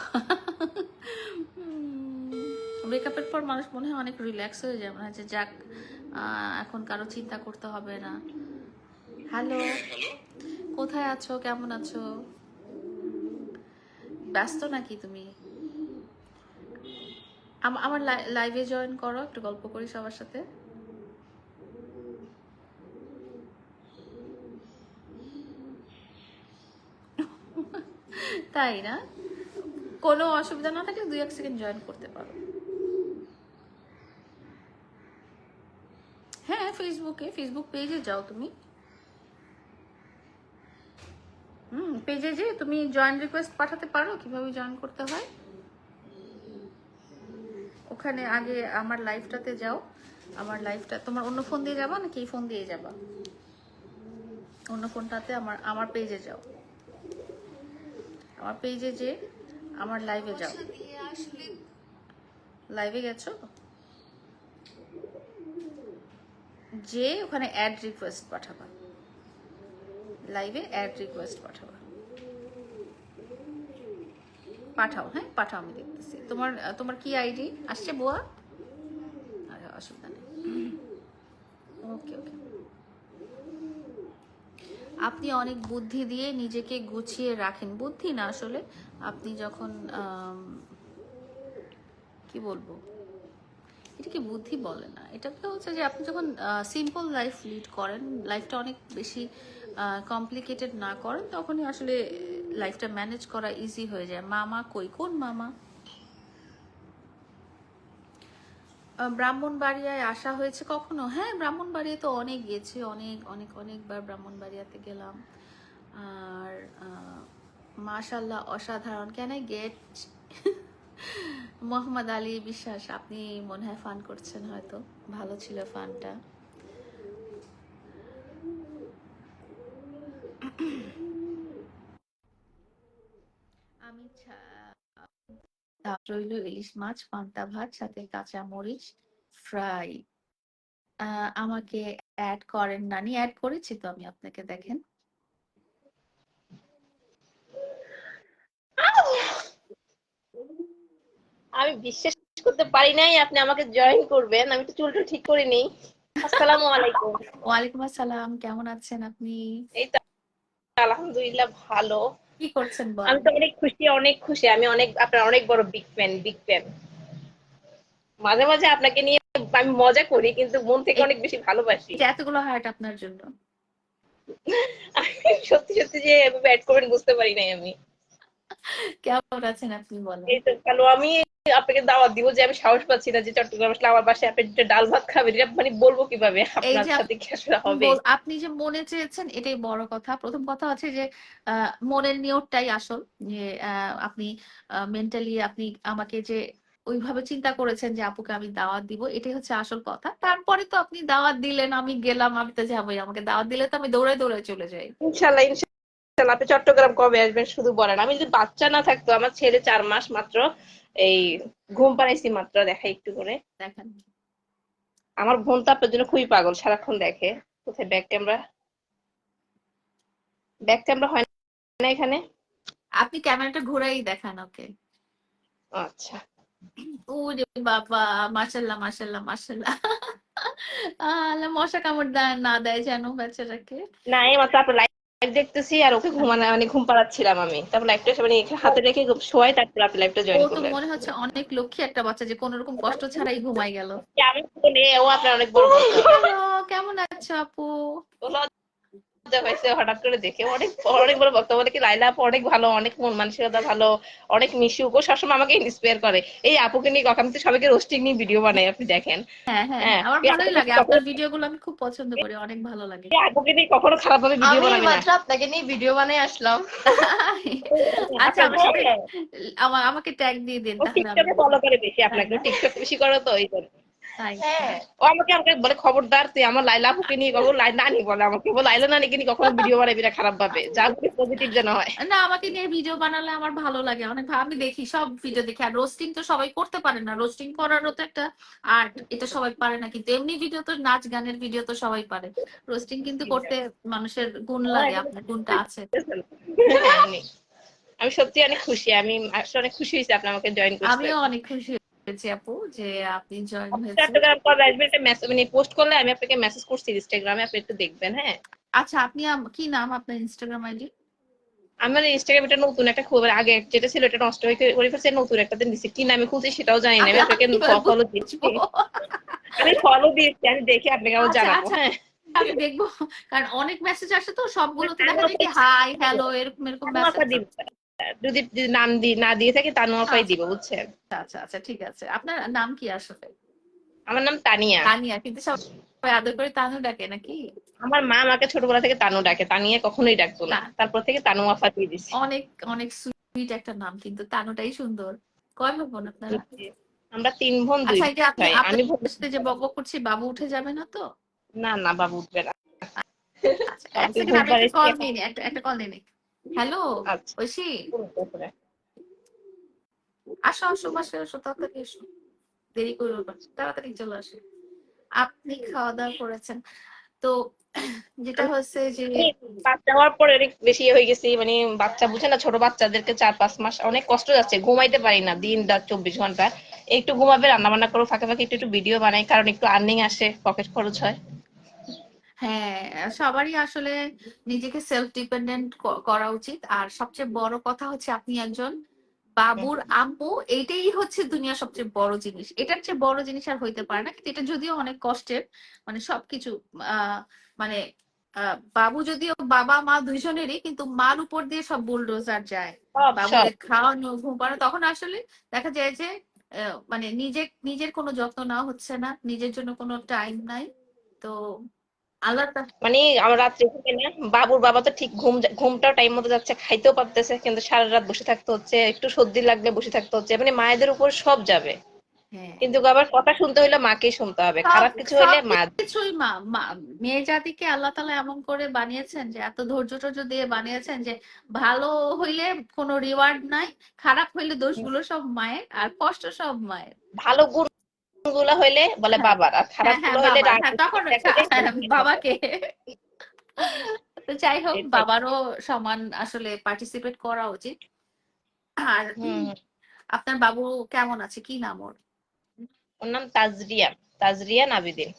ব্রেকআপের পর মানুষ মনে হয় অনেক রিল্যাক্স হয়ে যায়, মনে হয় যে যাক এখন কারো চিন্তা করতে হবে না। হ্যালো, হ্যালো, কোথায় আছো, কেমন আছো? ব্যস্ত নাকি তুমি? আমার লাইভে জয়েন করো, একটু গল্প করি সবার সাথে। তাই না? কোনো অসুবিধা না থাকলে 2-1 সেকেন্ড জয়েন করতে পারো। হ্যাঁ, ফেসবুক পেজে যাও তুমি। পেজে যে তুমি জয়েন রিকোয়েস্ট পাঠাতে পারো, কিভাবে জয়েন করতে হয়। ওখানে আগে আমার লাইভটাতে যাও। আমার লাইভটা তোমার অন্য ফোন দিয়ে যাবা নাকি এই ফোন দিয়ে যাবা? অন্য ফোনটাতে আমার পেজে যাও। আমার পেজে যে আমার লাইভে যাও। লাইভে গেছো যে ওখানে অ্যাড রিকোয়েস্ট পাঠাবা, লাইভে অ্যাড রিকোয়েস্ট পাঠাবা। পাঠাও, হ্যাঁ পাঠাও, আমি দেখতেছি। তোমার কি আইডি আসছে বুয়া? আরে অসুবিধা নেই, ওকে ওকে। আপনি অনেক বুদ্ধি দিয়ে নিজেকে গুছিয়ে রাখেন। বুদ্ধি না আসলে, আপনি যখন কি বলবো, এটাকে বুদ্ধি বলে না, এটাকে হচ্ছে যে আপনি যখন সিম্পল লাইফ লিড করেন, লাইফটা অনেক বেশি কমপ্লিকেটেড না করেন, তখনই আসলে লাইফটা ম্যানেজ করা ইজি হয়ে যায়। মামা কই, কোন মামা? ব্রাহ্মণবাড়িয়ায় আসা হয়েছে কখনো? হ্যাঁ, ব্রাহ্মণবাড়িয়া তো অনেক গেছি, অনেকবার ব্রাহ্মণবাড়িয়াতে গেলাম। আর মাশাল্লাহ অসাধারণ। Can I get Mohammad Ali বিশ্বাস? আপনি মনে হয় ফান করছেন, হয়তো ভালো ছিল ফানটা। আমি রইল ইলিশ মাছ, পান্তা ভাত, সাথে কাঁচা মরিচ ফ্রাই। আমাকে অ্যাড করেন নানি? অ্যাড করেছি তো আমি আপনাকে, দেখেন। আমি বিশ্বাস করতে পারি নাই আপনি আমাকে জয়েন করবেন। আমি তো চুলটা ঠিক করে নেই। আসসালামু আলাইকুম। ওয়ালাইকুম আসসালাম, কেমন আছেন আপনি? এই তো আলহামদুলিল্লাহ ভালো। কি করছেন আমি বলেন? তো অনেক খুশি। আমি আপনার অনেক বড় বিগ ফ্যান। মাঝে মাঝে আপনাকে নিয়ে আমি মজা করি, কিন্তু মন থেকে এই অনেক বেশি ভালোবাসি। যে এতগুলো হার্ট আপনার জন্য। সত্যি সত্যি যে এভাবে অ্যাড করবেন বুঝতে পারি নাই আমি। কেমন আছেন আপনি বলেন? এই তো ভালো। আমি আপনাকে দাওয়াত দিব যে আমি সাহস পাচ্ছি না যে চট্টগ্রাম আসলে আমার বাসায় আপনি যে ডাল ভাত খাবেন, এটা মানে বলবো কিভাবে এই আপনার যে সাথে কি আসলে হবে। আপনি যে মনে চেয়েছেন এটাই বড় কথা। প্রথম কথা হচ্ছে যে মনের নিয়তটাই আসল, যে আপনি মেন্টালি আপনি আমাকে যে ওইভাবে চিন্তা করেছেন যে আপুকে আমি দাওয়াত দিব, এটাই হচ্ছে আসল কথা। তারপরে তো আপনি দাওয়াত দিলেন, আমি গেলাম, আমি তো যাবোই। আমাকে দাওয়াত দিলে তো আমি দৌড়ে দৌড়ে চলে যাই। ইনশাল্লাহ ইনশাল্লাহ। আপনি চট্টগ্রাম কবে আসবেন শুধু বলেন। আমি যদি বাচ্চা না থাকতো, আমার ছেলে 4 মাস মাত্র, এই ঘুম পাড়াইছি মাত্র, দেখাই একটু করে। দেখেন, আমার বোন তো আপনার জন্য খুবই পাগল, সারাক্ষণ দেখে। কোথায় ব্যাক ক্যামেরা হয় না এখানে? আপনি ক্যামেরাটা ঘুরাই দেখান ওকে। আচ্ছা, ওরে বাবা, মাশাল্লাহ মাশাল্লাহ মাশাল্লাহ। আল্লাহ মশা কামড় না দেয় যেন বেচারাকে। না এই মাত্র আপনার লাইভ দেখতেছি আর ওকে ঘুমানো মানে ঘুম পাড়াচ্ছিলাম আমি। তারপর লাইভটা মানে হাতে রেখে শোয়াই, তারপর আপনি লাইভটা ও জয়েন তো করলেন। মনে হচ্ছে অনেক লক্ষ্মী একটা বাচ্চা, যে কোনো রকম কষ্ট ছাড়াই ঘুমাই গেল। আমি বলে ও আপনার অনেক বড় ভক্ত। হ্যালো, কেমন আছো আপু? ও লজ্জা পাইছে হঠাৎ করে দেখে। অনেক অনেক বড় ভক্ত। বলে কি লাইলা আপু অনেক ভালো, অনেক মন মানসিকতা ভালো, অনেক মিশুক। ও সবসময় আমাকে ইন্সপায়ার করে। এই আপুকে নিয়ে আমি তো সবাইকে রোস্টিং নিয়ে ভিডিও বানাই, আপনি দেখেন। হ্যাঁ হ্যাঁ হ্যাঁ, হ্যাঁ, আমার এই ভালোই আপুকে লাগে, কখনো আপনার ভিডিওগুলো আমি খুব পছন্দ করি, অনেক ভালো লাগে। এই আপুকে নিয়ে কখনো খারাপ ভাবে ভিডিও আমি বানাবি না। মাত্র আপনাকে নিয়ে ভিডিও বানাই আসলাম। আচ্ছা, আপনার আমার সাথে আমাকে ট্যাগ দিয়ে দিন ও তাহলে আমি টিকটকে ফলো বুঝবো। করে বেশি তাই আপনাকে। না? টিকটক বেশি করে তো এই জন্য। তাই হ্যাঁ, ও আমাকে আমাকে বলে খবরদার তুই আমার লাইলা আপুকে নিয়ে কখনো নানি বলে আমাকে বলে লাইলা নানিকে নিয়ে কখনো ভিডিও বানাবি না খারাপ ভাবে যা বলি পজিটিভ যেন হয়। না, আমাকে নিয়ে ভিডিও বানালে আমার ভালো লাগে অনেক, আমি দেখি সব ভিডিও দেখি। আর রোস্টিং তো সবাই করতে পারে না, রোস্টিং করারও তো একটা আর্ট, এটা সবাই পারে না। কিন্তু এমনি ভিডিও তো, নাচ গানের ভিডিও তো সবাই পারে, রোস্টিং কিন্তু করতে মানুষের গুণ ও লাগে, একদম আপনার গুণটা আছে। হ্যাঁ, আমি সত্যি অনেক খুশি, আমি আসলে অনেক খুশি হয়েছি আপনি আমাকে জয়েন করছেন। আমিও অনেক খুশি হয়েছি আপু যে আপনি জয়েন আপনি হয়েছেন। চট্টগ্রাম কবে আসবেন একটা মেসেজ মানে পোস্ট করলে আমি আপনাকে মেসেজ করছি ইনস্টাগ্রামে, আপনি একটু দেখবেন। হ্যাঁ, আচ্ছা, আপনি কি নাম আপনার ইনস্টাগ্রাম আইডি? আমার ইনস্টাগ্রামে এটা নতুন একটা খুব আগে যেটা ছিল এটা নষ্ট হয়ে করে ফেলছে, নতুন একটা দিন দিছি, কি নামে খুঁজছি সেটাও জানি না, আমি আমি আপনাকে কিভাবে ফলো দিচ্ছি। বুঝবো? আমি ফলো দিয়েছি, আমি দেখে আপনাকে আবার আচ্ছা জানাবো। আচ্ছা, হ্যাঁ, আমি দেখবো। কারণ অনেক মেসেজ আসে তো, সবগুলোতে দেখা যায় কি হাই হ্যালো এরকম এরকম তানু মেসেজ। আপা দিব, যদি যদি নাম না দিয়ে থাকে তানু আপাই আচ্ছা দিব, বুঝছেন। আচ্ছা আচ্ছা, ঠিক আছে। আপনার নাম কি আসলে? আমার নাম তানিয়া। তানিয়া, কিন্তু সবাই আদর করে তানু ডাকে নাকি? আমার মা আমাকে ছোটবেলা থেকে তানু ডাকে, তানিয়া কখনোই ডাকতো না, না, তারপর থেকে তানু আফা দিয়ে দিছি। অনেক অনেক সুইট একটা নাম, কিন্তু তানুটাই সুন্দর। কয় ভাই বোন আপনারা? আমরা 3 বোন 2 আচ্ছা, এই যে আপনি ভাই, আমি বোন। আপনার সাথে যে বক বক করছি, বাবু উঠে যাবে না তো? না না, বাবু উঠবে না। আচ্ছা, এক বাবুকে সেকেন্ড, ঘুম আমি একটা পাড়াইছি কল এখন। নিই, একটা কল নিই। হ্যালো আচ্ছা, ঐশী, পুরো। আসো আসো, বাসায় আসো, তাড়াতাড়ি এসো, দেরি করবো না, তাড়াতাড়ি চলে আসো। আপনি খাওয়া দাওয়া করেছেন তো? যেটা হচ্ছে যে, আমি বাচ্চা হওয়ার পরে অনেক বেশি হয়ে গেছি, মানে বাচ্চা বুঝে না, ছোট বাচ্চাদেরকে 4-5 মাস অনেক কষ্ট যাচ্ছে, ঘুমাইতে পারি না দিন রাত 24 ঘন্টা। একটু ঘুমাবে, রান্না বান্না করো, ফাঁকে ফাঁকে একটু একটু ভিডিও বানাই, কারণ একটু আর্নিং আসে, পকেট খরচ হয়। হ্যাঁ, সবারই আসলে নিজেকে সেলফ ডিপেন্ডেন্ট করা উচিত। আর সবচেয়ে বড় কথা হচ্ছে আপনি একজন বাবুর আম্মু, এইটাই হচ্ছে দুনিয়ার সবচেয়ে বড় জিনিস। এটার চেয়ে বড় জিনিস আর হইতে পারে না। কিন্তু এটা যদিও অনেক কষ্টের, মানে সবকিছু মানে বাবু যদিও বাবা মা দুইজনেরই, কিন্তু মার উপর দিয়ে সব বুলডোজার যায়। সব সব বাবুদের খাওয়ানো, ঘুম পাড়ানো, তখন আসলে দেখা যায় যে মানে নিজের কোনো যত্ন নেওয়া হচ্ছে না, নিজের জন্য কোনো টাইম নাই। তো আল্লাহ মানে আমার রাত্রে ঘুমে না, বাবুর বাবা তো ঠিক ঘুমটাও টাইম মতো যাচ্ছে, খাইতেও পারতেছে, কিন্তু সারা রাত বসে থাকতে হচ্ছে, একটু সর্দি লাগলে বসে থাকতে হচ্ছে, মানে মায়েদের উপর সব যাবে। হ্যাঁ, কিন্তু আবার কথা শুনতে হইলে মাকেই শুনতে হবে, সব খারাপ কিছু হইলে মা। সবকিছুই মেয়ে জাতিকে আল্লাহ তাআলা এমন করে বানিয়েছেন, যে এত ধৈর্য টর্য দিয়ে বানিয়েছেন, যে ভালো হইলে কোনো রিওয়ার্ড নাই, খারাপ হইলে দোষগুলো সব মায়ের, আর কষ্ট সব মায়ের। ভালো গুণ গুলা হইলে বলে হ্যাঁ বাবার, আর হ্যাঁ খারাপ হ্যাঁ, গুলো হইলে বাবার, রাগ হ্যাঁ তখন দেখালে বাবাকে। তো যাই হোক, এটাই। বাবারও সমান আসলে পার্টিসিপেট করা উচিত। আর হুম, আপনার বাবু কেমন আছে, কি নাম ওর? ওর নাম তাজরিয়া, তাজরিয়া নাবিদিন।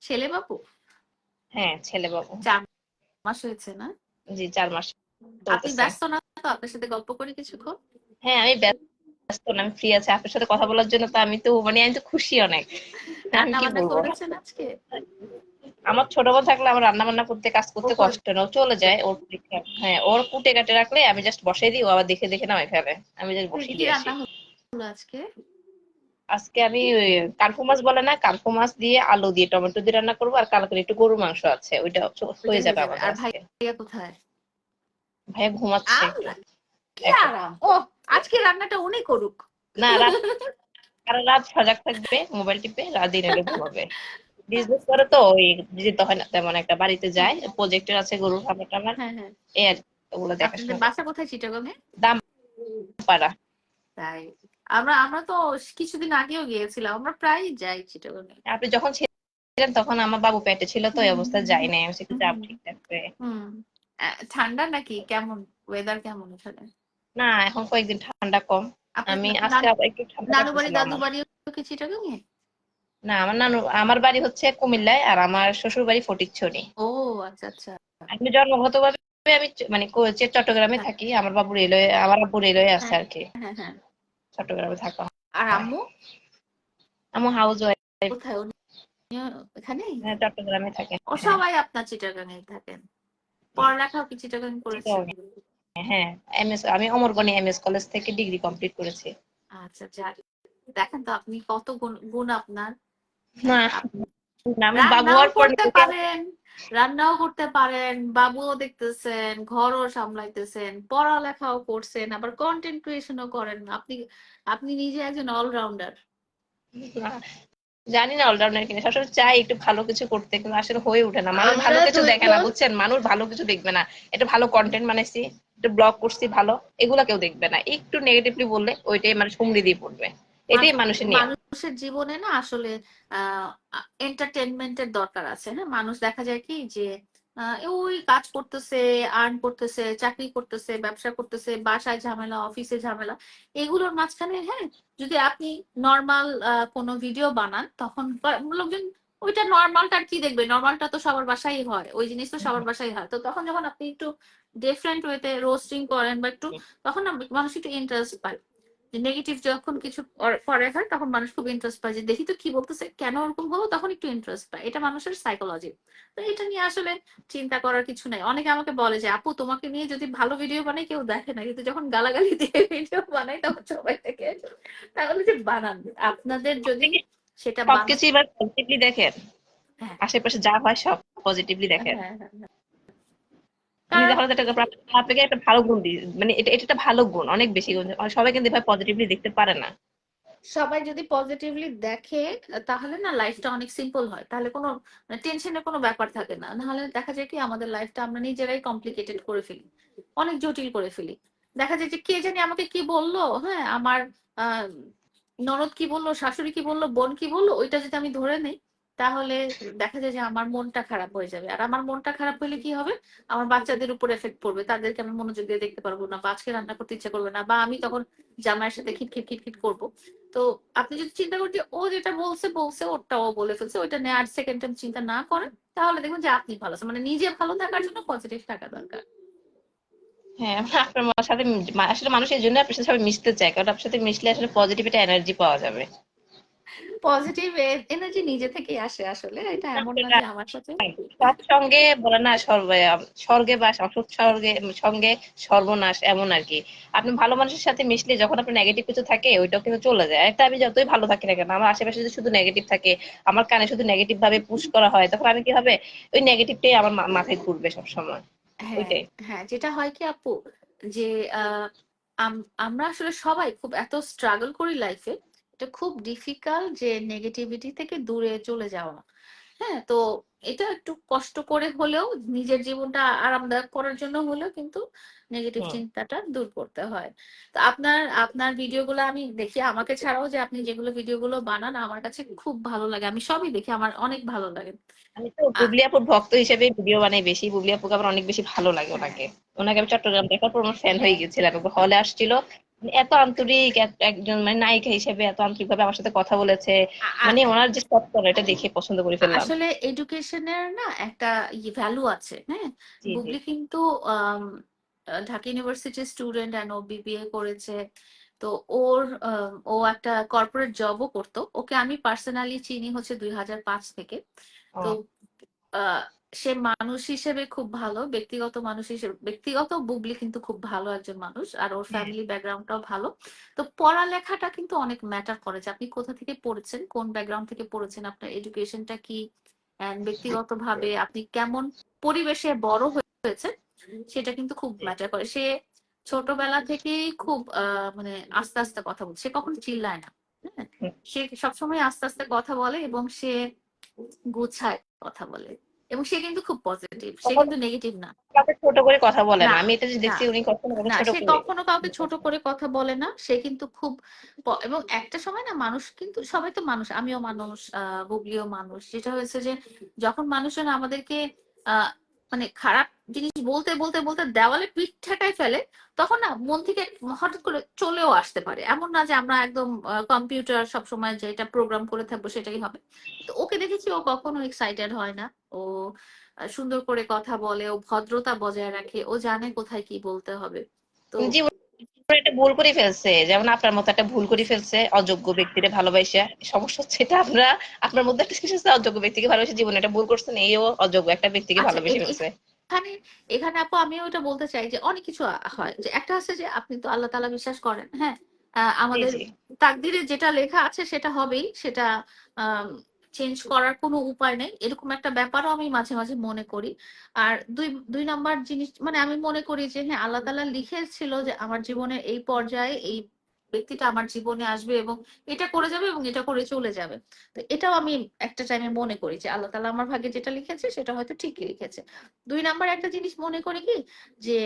ছেলে বাবু? হ্যাঁ, ছেলে বাবু। 4 মাস হয়েছে না? জি, 4 মাস আপনি চলতেছে। ব্যস্ত না তো? আপনার সাথে গল্প করি কিছুক্ষণ? হ্যাঁ, আমি ব্যস্ত না, আমি ফ্রি আছি আপনার সাথে কথা বলার জন্য। তো আমি তো খুশি অনেক। আমি রান্না কি বান্না বলবো, করেছেন আজকে? আমার ছোট বোন থাকলে আমার রান্না বান্না করতে কাজ ও করতে করে? কষ্ট না, ও চলে যায় ওর পরীক্ষা। হ্যাঁ, ওর কুটে কাটে রাখলে আমি জাস্ট বসাই দিই, ও আবার দেখে দেখে নামাই ফেলে, আমি জাস্ট বসিয়ে কি দিয়ে আসি। রান্না হলো আজকে? আজকে আমি ওই কানফু মাছ বলে না, কানফু মাছ দিয়ে আলু দিয়ে টমেটো দিয়ে রান্না করবো, আর কালকে একটু গরুর মাংস আছে, ওইটা ওইটা হয়ে হয়ে যাবে যাবে। আমাদের আর আজকে। ভাইয়া কোথায়? ভাইয়া ঘুমাচ্ছে একটু আল্লাহ, কি এখন। আরাম! ও, আজকে রান্নাটা উনি করুক। না, সারা রাত সজাগ থাকবে, মোবাইল টিপে, রাত দিন হলে ঘুমাবে। বিজনেস করে তো ওই যেতে হয় না তেমন একটা, বাড়িতে যায়, প্রজেক্টের আছে গরুর খাবার টাবার, হ্যাঁ হ্যাঁ। এই আর কি, ওগুলো আপনাদের দেখাশোনা করে। বাসা কোথায়, চিটাগং এ? দাম পাড়া। তাই, আমরা আমরা তো কিছুদিন আগেও গিয়েছিলাম, আমরা প্রায় যাই চিটাগং এ। আপনি যখন ছিলেন তখন আমার বাবু পেটে ছিল, তো এই অবস্থায় যাই নাই, আমি একটু যাব হুম ঠিকঠাক করে। হুম। ঠান্ডা নাকি, কেমন ওয়েদার, কেমন এখানে? না, এখন কয়েকদিন ঠান্ডা কম। আপনার আমি আজকে আবার একটু ঠান্ডা নানু বাড়ি লাগতেছিল দাদু আমার। বাড়িও কি চিটাগং এ? না, আমার বাড়ি হচ্ছে কুমিল্লায়, আর আমার শ্বশুর বাড়ি ফটিকছড়ি। ও আচ্ছা আচ্ছা। আমি জন্মগতভাবে আমি মানে চট্টগ্রামে হ্যাঁ থাকি, আমার আব্বু রেলওয়ে আছে হ্যাঁ আর কি, হ্যাঁ হ্যাঁ। চট্টগ্রামে থাকা আর হয়। আম্মু আমার হাউস ওয়াইফ। কোথায়, উনিও এখানেই? হ্যাঁ, চট্টগ্রামে থাকে। ও, হ্যাঁ, সবাই আপনার চিটাগাং এ থাকেন? পড়ালেখাও কি চিটাগাং করেছেন? চিটাগং। হ্যাঁ, আমি অমরগণি এমএস কলেজ থেকে ডিগ্রি কমপ্লিট করেছি। আচ্ছা, যাক, দেখেন তো আপনি কত গুণ গুণ আপনার। না, হ্যাঁ, আমি বাবু রান্নাও হওয়ার পর করতে নিজেকে। পারেন, রান্নাও করতে পারেন, বাবুও দেখতেছেন, ঘরও সামলাইতেছেন, পড়ালেখাও করছেন, আবার কন্টেন্ট ক্রিয়েশনও করেন। আপনি আপনি নিজে একজন অলরাউন্ডার। না, জানি না অলরাউন্ডার কিনা, সবসময় চাই একটু ভালো কিছু করতে, কিন্তু আসলে হয়ে ওঠে না। মানুষ ভালো আমরা কিছু দেখে না, দুইজন বুঝছেন? মানুষ ভালো কিছু দেখবে না। একটা ভালো কন্টেন্ট বানাইছি, একটু ব্লগ করছি ভালো, এগুলা কেউ দেখবে না। একটু নেগেটিভলি বললে ওইটাই মানে হুমড়ি দিয়ে পড়বে। এটাই মানুষের নিয়ম। মানুষের জীবনে না আসলে আহ এন্টারটেনমেন্টের দরকার আছে। হ্যাঁ, মানুষ দেখা যায় কি যে ওই কাজ করতেছে, আর্ন করতেছে, চাকরি করতেছে, ব্যবসা করতেছে, বাসায় ঝামেলা, অফিসে ঝামেলা, এগুলোর মাঝখানে হ্যাঁ যদি আপনি নর্মাল কোনো ভিডিও বানান, তখন লোকজন ওইটা নর্মালটা কি দেখবে? নর্মালটা তো সবার বাসায় হয়, ওই জিনিস তো সবার বাসায় হয়। তো তখন যখন আপনি একটু ডিফারেন্ট ওয়েতে রোস্টিং করেন বা একটু, তখন না মানুষ একটু ইন্টারেস্ট পায়। নেগেটিভ যখন কিছু করে হয় তখন মানুষ খুব ইন্টারেস্ট পায়, যে দেখি তো কি বলতেছে, কেন ওরকম হলো, তখন একটু ইন্টারেস্ট পায়। এটা মানুষের সাইকোলজি। তো এটা নিয়ে আসলে চিন্তা করার কিছু নাই। অনেকে আমাকে বলে যে আপু তোমাকে নিয়ে যদি ভালো ভিডিও বানাই কেউ দেখে না, কিন্তু যখন গালাগালি দিয়ে ভিডিও বানাই তখন সবাই দেখে। তাহলে যে বানান, আপনাদের যদি সেটা বানান। সবকিছু এবার পজিটিভলি দেখেন, হ্যাঁ আশেপাশে যা হয় সব পজিটিভলি দেখেন। হ্যাঁ হ্যাঁ হ্যাঁ। আমি কারণ দেখা যাচ্ছে আপনাকে একটা ভালো গুণ দিই, মানে এটা এটা একটা ভালো গুণ, অনেক বেশি গুণ। সবাই কিন্তু এভাবে পজিটিভলি দেখতে পারে না। সবাই যদি পজিটিভলি দেখে তাহলে না লাইফটা অনেক সিম্পল হয়। তাহলে কোনো টেনশনের কোনো ব্যাপার থাকে না। নাহলে দেখা যায় কি আমাদের লাইফটা আমরা নিজেরাই কমপ্লিকেটেড করে ফেলি, অনেক জটিল করে ফেলি। দেখা যায় যে কে জানি আমাকে কি বললো, হ্যাঁ আমার আহ ননদ কি বললো, শাশুড়ি কি বললো, বোন কি বললো, ওইটা যদি আমি ধরে নেই, তাহলে দেখা যায় যে আমার মনটা খারাপ হয়ে যাবে। আর আমার মনটা খারাপ হলে কি হবে? আমার বাচ্চাদের উপর এফেক্ট পড়বে, তাদেরকে আমি মনোযোগ দিয়ে দেখতে পারবো না, বা আজকে রান্না করতে ইচ্ছা করবে না, বা আমি তখন জামাইয়ের সাথে খিটখিট খিটখিট করবো। তো আপনি যদি চিন্তা করেন যে ও যেটা বলছে বলছে, ওটাও বলে ফেলছে, ওইটা নিয়ে আর সেকেন্ড টাইম চিন্তা না করেন, তাহলে দেখবেন যে আপনি ভালো আছেন। মানে নিজে ভালো থাকার জন্য পজিটিভ থাকা দরকার। হ্যাঁ, আপনার সাথে আসলে মানুষ এই জন্য আপনার সাথে সবাই মিশতে চায়, কারণ আপনার সাথে মিশলে আসলে পজিটিভ একটা এনার্জি পাওয়া যাবে। পজিটিভ এনার্জি নিজে থেকেই আসে আসলে, এটা এমন না যে আমার সাথে। সৎসঙ্গে বলে না, স্বর্গে বাস, অসৎ স্বর্গে সঙ্গে সর্বনাশ, এমন আর কি। আপনি ভালো মানুষের সাথে মিশলে যখন আপনার নেগেটিভ কিছু থাকে ওইটাও কিন্তু চলে যায়। একটা আমি যতই ভালো থাকি না কেন, আমার আশেপাশে যদি শুধু নেগেটিভ থাকে, আমার কানে শুধু নেগেটিভ ভাবে পুশ করা হয়, তখন আমি কি হবে, ওই নেগেটিভটাই আমার মাথায় ঘুরবে সবসময়। হ্যাঁ ওইটাই। হ্যাঁ, যেটা হয় কি আপু, যে আহ, আমরা আসলে সবাই খুব এত স্ট্রাগল করি লাইফে। এটা খুব ডিফিকাল্ট যে নেগেটিভিটি থেকে দূরে চলে যাওয়া। হ্যাঁ, তো এটা একটু কষ্ট করে হলেও, নিজের জীবনটা আরামদায়ক করার জন্য হলেও কিন্তু নেগেটিভ হুম। চিন্তাটা দূর করতে হয়। তো আপনার আপনার ভিডিওগুলো আমি দেখি, আমাকে ছাড়াও যে আপনি যেগুলো ভিডিওগুলো বানান আমার কাছে খুব ভালো লাগে, আমি সবই দেখি, আমার অনেক ভালো লাগে। আমি তো বুবলি আপুর ভক্ত হিসেবে ভিডিও বানাই বেশি। বুবলি আপুকে আমার অনেক বেশি ভালো লাগে। হ্যাঁ ওনাকে আমি চট্টগ্রাম দেখার পর আমার ফ্যান হয়ে হ্যাঁ। গেছিলাম, হলে আসছিল। মানে এত আন্তরিক, একজন মানে নায়িকা হিসেবে এত আন্তরিক ভাবে আমার সাথে কথা বলেছে। মানে ওনার যে সফটওয়্যার, এটা দেখে পছন্দ করে ফেললাম। আসলে এডুকেশনের না একটা ভ্যালু আছে। হ্যাঁ, জি জি। বুবলি কিন্তু আম, ঢাকা ইউনিভার্সিটির স্টুডেন্ট, এন্ড ও বিবিএ করেছে। তো ওর ও একটা কর্পোরেট জবও করতো। ওকে আমি পার্সোনালি চিনি হচ্ছে 2005 থেকে। তো ও, আহ, সে মানুষ হিসেবে খুব ভালো, ব্যক্তিগত মানুষ হিসেবে, ব্যক্তিগত বুবলি কিন্তু খুব ভালো একজন মানুষ, আর ওর হ্যাঁ। ফ্যামিলি ব্যাকগ্রাউন্ডটাও ভালো। তো পড়ালেখাটা কিন্তু অনেক ম্যাটার করে, যে আপনি কোথা থেকে পড়েছেন, কোন ব্যাকগ্রাউন্ড থেকে পড়েছেন, আপনার এডুকেশনটা কি, and ব্যক্তিগতভাবে আপনি কেমন পরিবেশে বড় হয়েছেন, সেটা কিন্তু খুব ম্যাটার করে। সে ছোটবেলা থেকেই খুব মানে আস্তে আস্তে কথা বলছে, সে কখনো চিল্লায় না। হ্যাঁ, হুম। সে সবসময় আস্তে আস্তে কথা বলে, এবং সে গুছায় কথা বলে, এবং সে কিন্তু খুব পজিটিভ, সে কখনো কিন্তু নেগেটিভ না। কাউকে ছোট করে কথা বলে না না, আমি এটা যে না দেখছি উনি কখনো কাউকে না, ছোট সে করে। কখনো কাউকে ছোট করে কথা বলে না। সে কিন্তু খুব এবং একটা সময় না মানুষ কিন্তু, সবাই তো মানুষ, আমিও মানুষ, বুবলিও মানুষ, যেটা হয়েছে যে যখন মানুষজন আমাদেরকে আহ মানে খারাপ জিনিস বলতে বলতে বলতে দেওয়ালে পিঠ ঠেকায় ফেলে, তখন না মন থেকে হঠাৎ করে চলেও আসতে পারে। এমন না যে আমরা একদম কম্পিউটার সবসময় যেটা প্রোগ্রাম করে থাকবো সেটাই হবে। তো ওকে দেখেছি ও কখনো এক্সাইটেড হয় না। ও সুন্দর করে কথা বলে, ও ভদ্রতা বজায় রাখে, ও জানে কোথায় কি বলতে হবে। তো জি, উনি একটা ভুল করে ফেলছে, যেমন আপনার মতো একটা ভুল করে ফেলছে, অযোগ্য ব্যক্তিরে ভালোবাসা। সমস্যা হচ্ছে এটা, আপনার মধ্যে একটা কিছু আছে, অযোগ্য ব্যক্তিকে ভালোবেসে জীবনে একটা ভুল করছেন, এইও অযোগ্য একটা ব্যক্তিকে আচ্ছা, ভালোবেসে ফেলছে। এখানে এখানে আপু আমিও এটা বলতে চাই যে অনেক কিছু হয়, যে একটা আছে যে আপনি তো আল্লাহ তাআলা বিশ্বাস করেন। হ্যাঁ, জি আমাদের জি। তাকদিরে যেটা লেখা আছে সেটা হবেই, সেটা চেঞ্জ করার কোনো উপায় নেই, এরকম একটা ব্যাপারও আমি মাঝে মাঝে মনে করি। আর দুই দুই নাম্বার জিনিস, মানে আমি মনে করি যে হ্যাঁ আল্লাহ তাআলা লিখেছিল যে আমার জীবনের এই পর্যায়ে এই ব্যক্তিটা আমার জীবনে আসবে এবং এটা করে যাবে এবং এটা করে চলে যাবে। তো এটাও আমি একটা টাইমে মনে করি যে আল্লাহ তাআলা আমার ভাগ্যে যেটা লিখেছে সেটা হয়তো ঠিকই লিখেছে। ২ নাম্বার একটা জিনিস মনে করি কি যে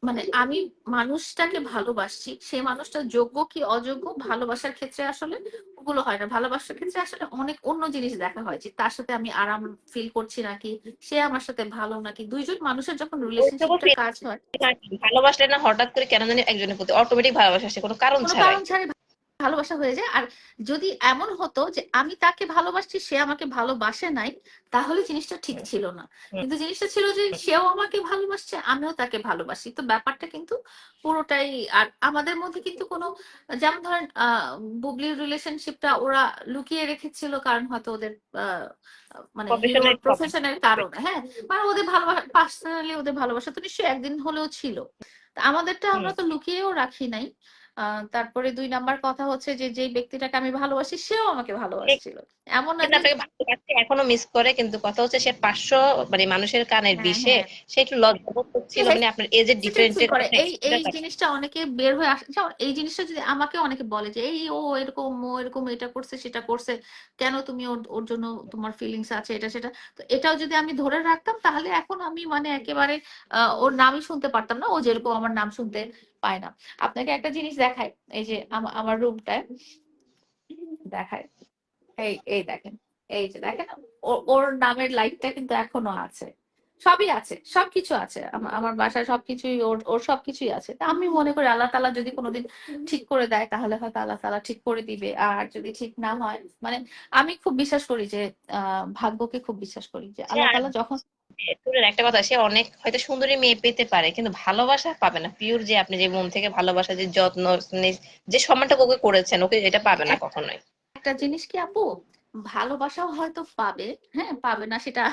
মানে আমি মানুষটাকে ভালোবাসছি, সেই মানুষটা যোগ্য কি অযোগ্য ভালোবাসার ক্ষেত্রে আসলে ওগুলো হয় না। ভালোবাসার ক্ষেত্রে আসলে অনেক অন্য জিনিস দেখা হয় যে তার সাথে আমি আরাম ফিল করছি নাকি, সে আমার সাথে ভালো নাকি। ২ জন মানুষের যখন ওইটুকু রিলেশনশিপটা feel কাজ হয়, ভালোবাসলে না হঠাৎ করে কেন জানি একজনের প্রতি অটোমেটিক ভালোবাসা আসে কোনো কারণ কোনো ছাড়াই। কারণ ছাড়াই ভালোবাসা হয়ে যায়। আর যদি এমন হতো যে আমি তাকে ভালোবাসছি সে আমাকে ভালোবাসে নাই, তাহলে জিনিসটা ঠিক ছিল না। হুম, কিন্তু জিনিসটা ছিল যে সেও আমাকে ভালোবাসছে, আমিও তাকে ভালোবাসি। তো ব্যাপারটা কিন্তু পুরোটাই, আর আমাদের মধ্যে কিন্তু কোনো, যেমন ধরেন বুবলির রিলেশনশিপটা ওরা লুকিয়ে রেখেছিল কারণ হয়তো ওদের মানে হিরোর প্রফেশনাল প্রবলেম। প্রফেশনের কারণে, হ্যাঁ, মানে ওদের ভালোবাসা, পার্সোনালি ওদের ভালোবাসা তো নিশ্চয়ই একদিন হলেও ছিল। তা আমাদেরটা হুম। আমরা তো লুকিয়েও রাখি নাই। তারপরে ২ নাম্বার কথা হচ্ছে যে যেই ব্যক্তিটাকে আমি ভালোবাসি সেও আমাকে ভালোবাসছিল। এমন না কিন্তু যে, আপনাকে ভালোবাসতে এখনো মিস করে, কিন্তু কথা হচ্ছে সে ৫০০ মানে মানুষের কানের হ্যাঁ, বিষে হ্যাঁ, সে একটু লজ্জাবোধ করছিল, মানে আপনার এজের হেজিটেট ফিল ডিফারেন্টের করে। কারণে এই সেটা এই জিনিসটা অনেকে বের হয়ে আসে। যেমন এই জিনিসটা যদি আমাকে অনেকে বলে যে এই ও এরকম, ও এরকম, এটা করছে সেটা করছে, কেন তুমি ওর ওর জন্য তোমার ফিলিংস আছে এটা সেটা। তো এটাও যদি আমি ধরে রাখতাম তাহলে এখন আমি মানে একেবারে ওর নামই শুনতে পারতাম না, ও যেরকম আমার নাম শুনতে পায় না। আপনাকে একটা জিনিস দেখায়, এই যে আমার রুমটায় দেখায়, এই এই দেখেন, এই যে দেখেন, ওর নামের লাইটটা কিন্তু এখনো আছে, সবই আছে, সবকিছু আছে, আমার বাসায় সবকিছুই ওর ওর সবকিছুই আছে। তা আমি মনে করি আল্লাহ তাআলা যদি কোনোদিন ঠিক করে দেয় তাহলে হয়তো আল্লাহ তাআলা ঠিক করে দিবে। আর যদি ঠিক না হয়, মানে আমি খুব বিশ্বাস করি যে ভাগ্যকে খুব বিশ্বাস করি যে সে আল্লাহ আর তাআলা যখন, শুনেন একটা কথা, সে অনেক হয়তো সুন্দরী মেয়ে পেতে পারে কিন্তু ভালোবাসা পাবে না। পিওর যে আপনি যে মন থেকে ভালোবাসা, যে যত্ন, স্নেহ, যে সম্মানটা ওকে করেছেন, ওকে এটা পাবে না কখনোই। একটা জিনিস কি আপু, ভালোবাসাও হয়তো পাবে, হ্যাঁ পাবে না সেটা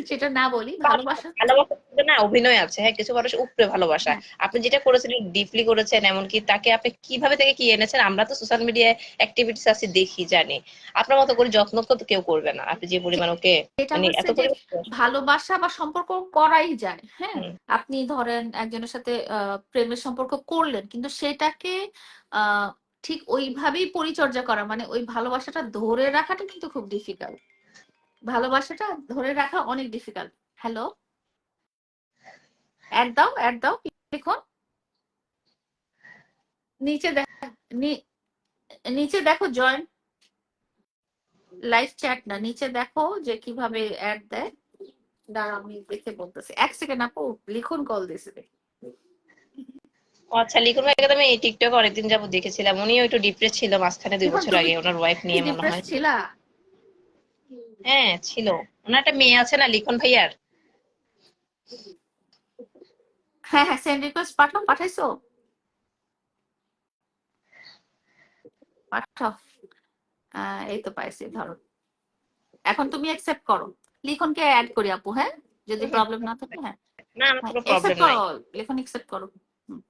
সেটা না বলি, ভালোবাসা, ভালোবাসার মধ্যে না অভিনয় আছে, হ্যাঁ, কিছু মানুষ উপরে ভালোবাসা। হ্যাঁ, আপনি যেটা করেছেন ডিপলি করেছেন, এমনকি তাকে আপনি কিভাবে থেকে কি এনেছেন, আমরা তো সোশ্যাল মিডিয়ায় অ্যাক্টিভিটিস আছে দেখি জানি। আপনার মতো করে যত্ন তো কেউ করবে না, আপনি যে পরিমাণ ওকে এটা মানে হচ্ছে এত যে পরিমাণ। ভালোবাসা বা সম্পর্ক করাই যায়, হ্যাঁ। হুম, আপনি ধরেন একজনের সাথে প্রেমের সম্পর্ক করলেন, কিন্তু সেটাকে আহ ঠিক ওইভাবেই পরিচর্যা করা, মানে ওই ভালোবাসাটা ধরে রাখাটা কিন্তু খুব ডিফিকাল্ট। ভালোবাসাটা ধরে রাখা অনেক ডিফিকাল্ট। হ্যালো, অ্যাড দাও, অ্যাড দাও, লিখুন নিচে নিচে দেখো জয়েন লাইভ চ্যাট, না নিচে দেখো যে কিভাবে অ্যাড দেয়। দাঁড়াও আমি দেখে বলতেছি, 1 সেকেন্ড আপু, লিখুন কল দিছে। ও আচ্ছা, লিখুন ভাইকে তো আমি এই টিকটক অনেকদিন যাবত দেখেছিলাম, উনিও একটু ডিপ্রেস ছিল মাঝখানে ২ বছর তুমি আগে ওনার ওয়াইফ কি নিয়ে মনে ডিপ্রেস হয়। ছিলা? হ্যাঁ ছিল, ওনার একটা মেয়ে আছে না লিখন ভাইয়ার। হ্যাঁ হ্যাঁ, সেন্ড রিকোয়েস্ট পাঠাও, পাঠাইছো? পাঠাও। এই তো পাইছি, ধরো। এখন তুমি অ্যাকসেপ্ট করো। লিখনকে অ্যাড করি আপু, হ্যাঁ, যদি হুম, প্রবলেম না থাকে। হ্যাঁ না আমার হ্যাঁ, কোনো প্রবলেম অ্যাকসেপ্ট করো, নাই। লিখন অ্যাকসেপ্ট করো। হুম,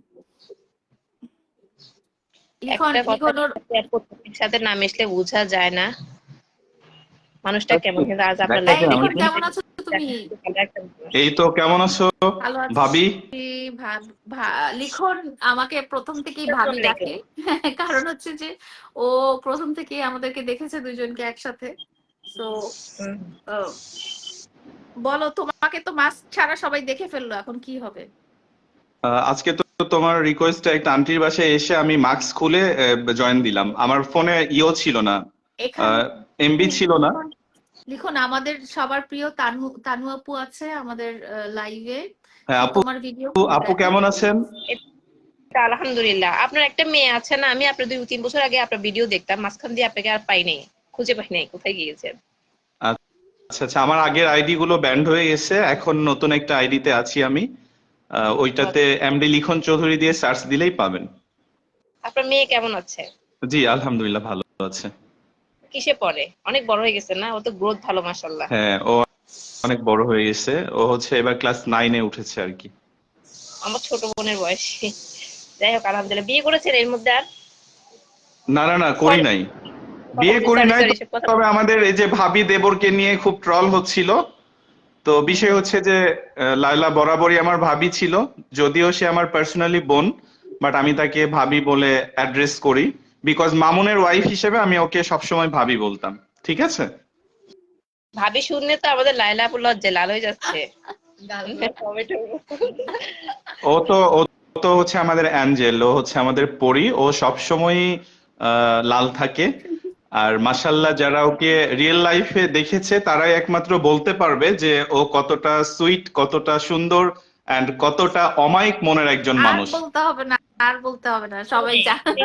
লিখন একটা কথা, লিখন ওর, প্রত্যেকের সাথে না মিশলে বোঝা যায় না মানুষটা কেমন, কিন্তু আজ আপনার এই লাইফে দেখেন আমি লিখন লিখে কেমন আছো তুমি? ভালো একটা মানুষ। এই তো কেমন আছো ভালো আছি। ভাবি? লিখন আমাকে প্রথম থেকেই আসসালামু ভাবি আলাইকুম। ডাকে। কারণ হচ্ছে যে ও প্রথম থেকেই আমাদেরকে দেখেছে দুজনকে একসাথে। তো হুম। বলো, তোমাকে তো মাস্ক ছাড়া সবাই দেখে ফেললো, এখন কি হবে? আজকে তো তোমার রিকোয়েস্টে একটা আন্টির বাসায় এসে আমি মাস্ক খুলে জয়েন দিলাম। আমার ফোনে ইও ছিল না, এখানে এমবি ছিল না। লিখন, লিখন আমাদের সবার প্রিয় তানু, তানু আপু আছে আমাদের লাইভে। হ্যাঁ সে আপু, তোমার ভিডিও খুব আপু দেখে। কেমন আছেন? এটা আলহামদুলিল্লাহ। আপনার একটা মেয়ে আছে না, আমি আপনার ২-৩ বছর আগে আপনার ভিডিও দেখতাম, মাঝখান দিয়ে আপনাকে আর পাই নাই, খুঁজে পাই নাই, কোথায় গিয়েছেন। আচ্ছা আচ্ছা, আমার আগের আইডি গুলো ব্যান্ড হয়ে গেছে, এখন নতুন একটা আইডিতে আছি আমি। ওইটাতে এমডি লিখন চৌধুরী দিয়ে সার্চ দিলেই পাবেন। আপনার মেয়ে কেমন আছে? জি আলহামদুলিল্লাহ ভালো আছে। কিসে পড়ে? অনেক বড় হয়ে গেছে না? ও তো গ্রোথ ভালো মাশাআল্লাহ। হ্যাঁ ও অনেক বড় হয়ে গেছে, ও হচ্ছে এবার ক্লাস 9-এ উঠেছে আর কি। আমার ছোট বোনের বয়সী। যাই হোক আলহামদুলিল্লাহ। বিয়ে করেছেন এর মধ্যে আর? না না না, করি সরি নাই, বিয়ে করি সরি নাই। সরি এসব কথা। তবে আমাদের এই যে ভাবি দেবরকে নিয়ে খুব ট্রল হচ্ছিল। তো বিষয় হচ্ছে যে লায়লা বরাবরই আমার ভাবি ছিল, যদিও সে আমার পার্সোনালি বোন। বাট আমি তাকে ভাবি বলে অ্যাড্রেস করি, বিকজ মামুনের ওয়াইফ হিসেবে আমি ওকে সবসময় ভাবি বলতাম। ঠিক আছে? ভাবি শুনলে তো আমাদের লাইলা আপু লজ্জায় লাল হয়ে যাচ্ছে। টমেটো। ও তো হচ্ছে আমাদের অ্যাঞ্জেল, ও হচ্ছে আমাদের পরী, ও সবসময় লাল থাকে। আর মাশাল্লাহ যারা ওকে রিয়েল লাইফে দেখেছে তারাই একমাত্র বলতে পারবে যে ও কতটা সুইট, কতটা সুন্দর এন্ড কতটা অমায়িক মনের একজন আর মানুষ। বলতে হবে না, আর বলতে হবে না, সবাই জানে।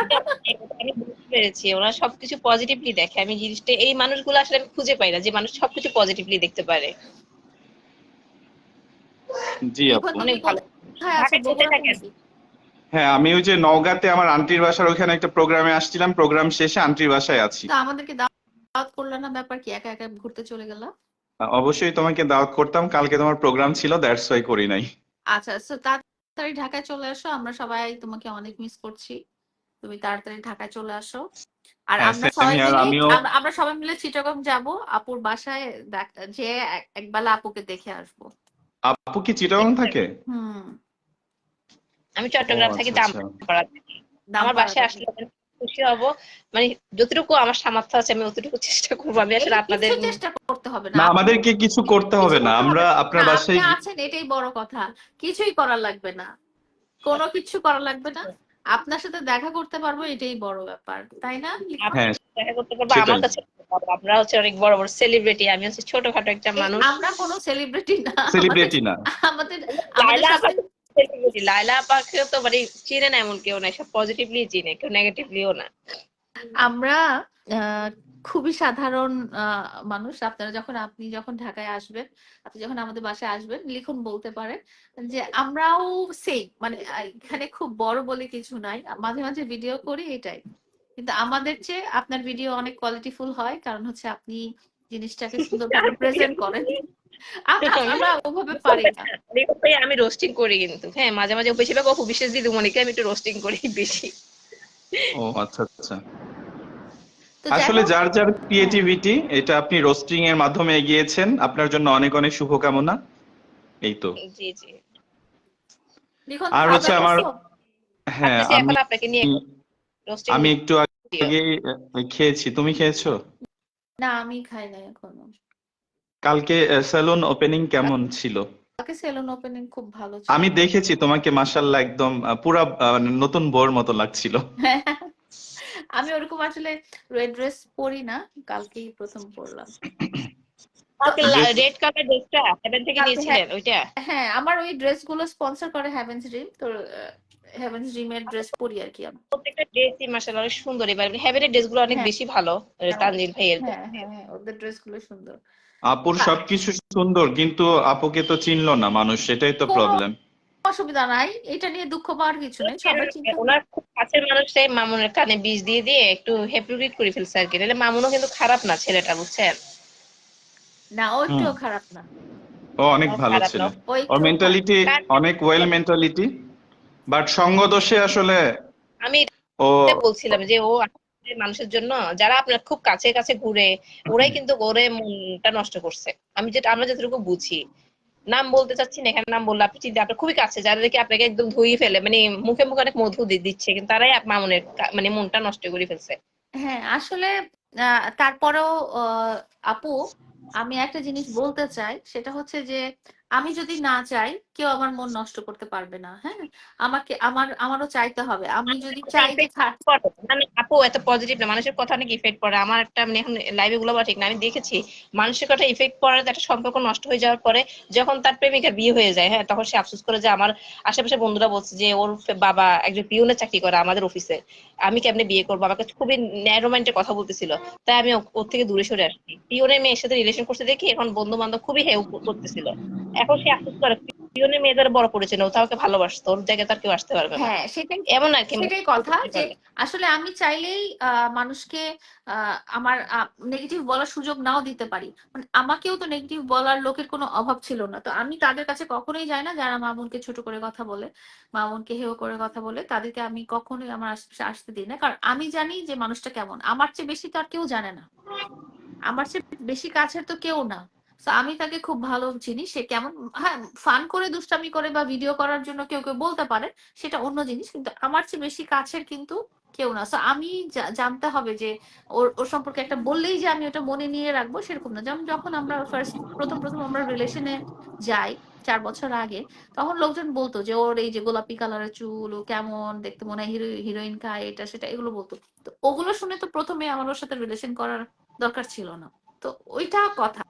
আমি বুঝতে পেরেছি ওরা সবকিছু পজিটিভলি দেখে। আমি জিনিসটা এই মানুষগুলো আসলে আমি খুঁজে পাই না যে মানুষ সবকিছু পজিটিভলি দেখতে পারে। জি লিখন আপু। তুমি অনেক ভালো। কোথায় আছো, ঢাকায় কোথায় বগুড়াতে থাকেন? নাকি? হ্যাঁ, আমি ওই যে নওগাঁতে আমার আন্টির বাসার ওখানে একটা প্রোগ্রামে আসছিলাম, প্রোগ্রাম শেষে আন্টির বাসায় আছি। তো আমাদেরকে দাওয়াত করলে না, ব্যাপার কি একা একা ঘুরতে চলে গেলা? অবশ্যই তোমাকে দাওয়াত করতাম, কালকে তোমার প্রোগ্রাম ছিল, দ্যাটস ওয়াই করি নাই। আচ্ছা, তো তাড়াতাড়ি ঢাকায় চলে আসো, আমরা সবাই তোমাকে অনেক মিস করছি। তুমি তাড়াতাড়ি ঢাকায় চলে আসো। আর হ্যাঁ আমরা সেম সবাই ইয়ার, মিলে আমিও। আমরা সবাই মিলে চিটাগং যাব, আপুর বাসায় যে একবেলা আপুকে দেখে আসবো। আপু কি চিটাগং থাকে? হুম। আমি ও চট্টগ্রাম থাকি, আচ্ছা আচ্ছা। দামপাড়া থাকি। আমার দামপাড়া বাসায় থেকে আসলে আমি খুশি হব। মানে যতটুকু আমার সামর্থ্য আছে আমি অতটুকু চেষ্টা করবো। আমি এই আসলে আপনাদের কিছু চেষ্টা করতে হবে না না, আপু, আমাদেরকে কিছু করতে কিছু হবে না, করতে হবে আমরা আপনার না, আপনি বাসায় আছেন এটাই বড় কথা। কিছুই করার লাগবে না, কোনো কিছু করা লাগবে না। আপনার সাথে দেখা করতে পারবো, এটাই বড় ব্যাপার, তাই না লিখন? হ্যাঁ দেখা করতে পারবো আমার সেটাই। কাছে। আমরা হচ্ছে অনেক বড় বড় সেলিব্রিটি, আমি হচ্ছে ছোটখাটো একটা এই মানুষ। আমরা কোনো সেলিব্রিটি না, আমাদের সেলিব্রিটি না। আমাদের আমাদের লায়লা আপা সাথে সেলিব্রিটি, লায়লা আপাকে তো মানে চিনে না এমন কেউ নাই, সব পজিটিভলি চিনে, কেউ নেগেটিভলিও না। আমরা আহ, খুবই সাধারণ মানুষ। আপনি যখন ঢাকায় আসবেন, আপনি যখন আমাদের বাসায় আসবেন, লিখন বলতে পারেন যে আমরাও সেম, মানে এখানে খুব বড় বলে কিছু নাই, মাঝে মাঝে ভিডিও করি এটাই। কিন্তু আমাদের চেয়ে আপনার ভিডিও অনেক কোয়ালিটিফুল হয়, কারণ হচ্ছে আপনি জিনিসটাকে সুন্দরভাবে প্রেজেন্ট করেন। আমরা ওভাবে পারি না। আমি রোস্টিং করি কিন্তু, হ্যাঁ মাঝে মাঝে বেশিরভাগ অপু বিশ্বাস দিদিমণিকে আমি একটু রোস্টিং করি বেশি। ও আচ্ছা আচ্ছা। তো যাই আসলে হোক, যার যার হ্যাঁ, ক্রিয়েটিভিটি, এটা আপনি রোস্টিং এর মাধ্যমে এগিয়েছেন, আপনার জন্য অনেক অনেক শুভকামনা। এই তো। জি জি। লিখন আর খাওয়া হচ্ছে দাওয়া আমার, করছো? হ্যাঁ ভাবতেছি আমি এখন আপনাকে নিয়ে রোস্টিং আমি একটু ভিডিও। আগে খেয়েছি, তুমি খেয়েছো? না, আমি খাই নাই এখনো। কালকে সেলুন ওপেনিং কেমন ছিল? কালকে সেলুন ওপেনিং খুব ভালো ছিল। আমি দেখেছি তোমাকে, মাশাআল্লাহ একদম পুরা নতুন বউর মতো লাগছিল। আমি ওরকম আসলে রেড ড্রেস পরি না, কালকেই প্রথম পরলাম। তো কালকে ড্রেস। রেড কালার ড্রেসটা হেভেন থেকে কালকে, হ্যাঁ, নিয়েছিলেন ওইটা? হ্যাঁ, আমার ওই ড্রেস গুলো স্পন্সর করে হ্যাভেন্স ড্রিম, তো হ্যাভেন্স ড্রিমের ড্রেস পরি আর কি আমি। প্রত্যেকটা ড্রেসই মাশাআল্লাহ অনেক সুন্দর। এবার হেভেনের ড্রেসগুলো অনেক হ্যাঁ, বেশি ভালো। তানজিল ভাইয়ের। হ্যাঁ, হ্যাঁ, হ্যাঁ, ওদের ড্রেস গুলো সুন্দর। আপুর হ্যাঁ, সবকিছু সুন্দর, কিন্তু আপুকে তো চিনলো না মানুষ, সেটাই তো কোনো প্রবলেম। অসুবিধা নাই, এটা নিয়ে দুঃখ পাওয়ার কিছু নেই, সবাই চিন্তা। ওনার খুব কাছের মানুষটাই মামুনের কানে বিষ দিয়ে দিয়ে একটু হেপ্রোকেট করে ফেলছে আর কি। নাহলে মামুনও কিন্তু খারাপ না ছেলেটা, বুঝছেন? না, ও হুম। একটুও খারাপ না, ও অনেক ও ভালো খারাপ না। ছেলে। ও ওর একটুও খারাপ মেন্টালিটি অনেক ওয়েল কার- মেন্টালিটি, বাট সঙ্গ দোষে আসলে আমি ও। এটা বলছিলাম যে ও আসলে মানুষের জন্য যারা আপনার খুব কাছে কাছে ঘুরে ওরাই কিন্তু ওরে মনটা নষ্ট করছে। আমরা যতটুকু বুঝি, নাম বলতে চাচ্ছি না এখানে, নাম বললে আপনি চিন্তা, আপনার খুবই কাছে যারা দেখে আপনাকে একদম ধুই ফেলে, মানে মুখে মুখে অনেক মধু দিচ্ছে, কিন্তু তারাই মামুনের মানে মনটা নষ্ট করে ফেলছে। হ্যাঁ, আসলে তারপরেও আপু, আমি একটা জিনিস বলতে চাই, সেটা হচ্ছে যে আমি যদি না চাই, কেউ আমার মন নষ্ট করতে পারবে না। হ্যাঁ, আমারও চাইতে হবে। আমি যদি চাই যে ইফেক্ট পড়ে মানে আপু, এত পজিটিভ না, মানুষের কথা অনেক ইফেক্ট পড়ে। আমার একটা মানে এখন লাইভে গুলো বা ঠিক না, আমি দেখেছি মানুষের কথা ইফেক্ট পড়ে, একটা সম্পর্ক নষ্ট হয়ে যাওয়ার পরে যখন তার প্রেমিকার বিয়ে হয়ে যায়, হ্যাঁ তখন সে আফসোস করে যে আমার আশেপাশে বন্ধুরা বলছে যে ওর বাবা একজন পিয়নের চাকরি করে আমাদের অফিসে, আমি কেমনে বিয়ে করবো, আমাকে খুবই ন্যারো মাইন্ডের কথা বলতেছিল। তাই আমি ওর থেকে দূরে সরে আসছি। পিয়নের মেয়ের সাথে রিলেশন করতে দেখি এখন বন্ধু বান্ধব খুবই হেল্প করতেছিল। এখন সে আফসোস করে পিয়নের মেয়েদের বড় করেছে না, ও তাকে ভালোবাসতো, ওর জায়গায় তার কেউ আসতে পারবে না। হ্যাঁ, সেটাই, এমন আর কি সেটাই কথা যে আসলে আমি চাইলেই মানুষকে আমার নেগেটিভ বলার সুযোগ নাও দিতে পারি। মানে আমাকেও তো নেগেটিভ বলার লোকের কোনো অভাব ছিল না, তো আমি তাদের কাছে কখনোই যাই না যারা মামুনকে ছোট করে কথা বলে, মামুনকে হেয় করে কথা বলে, তাদেরকে আমি কখনোই আমার আশেপাশে আসতে দিই না, কারণ আমি জানি যে মানুষটা কেমন। আমার চেয়ে বেশি তো আর কেউ জানে না, আমার চেয়ে বেশি কাছের তো কেউ না। So, আমি তাকে খুব ভালো চিনি, সে কেমন, হ্যাঁ ফান করে দুষ্টামি করে বা ভিডিও করার জন্য কেউ কেউ বলতে পারে, সেটা অন্য জিনিস, কিন্তু আমার চেয়ে বেশি কাছের কিন্তু কেউ না। সো আমি জানতে হবে যে ওর ওর সম্পর্কে একটা বললেই যে আমি ওটা মনে নিয়ে রাখবো সেরকম না। যেমন যখন আমরা প্রথম প্রথম আমরা রিলেশনে যাই 4 বছর আগে, তখন লোকজন বলতো যে ওর এই যে গোলাপি কালারের চুল, ও কেমন দেখতে, মনে হয় হিরোইন খায়, এটা সেটা এগুলো বলতো। তো ওগুলো শুনে তো প্রথমে আমার ওর সাথে রিলেশন করার দরকার ছিল না। তো ওইটা কথা,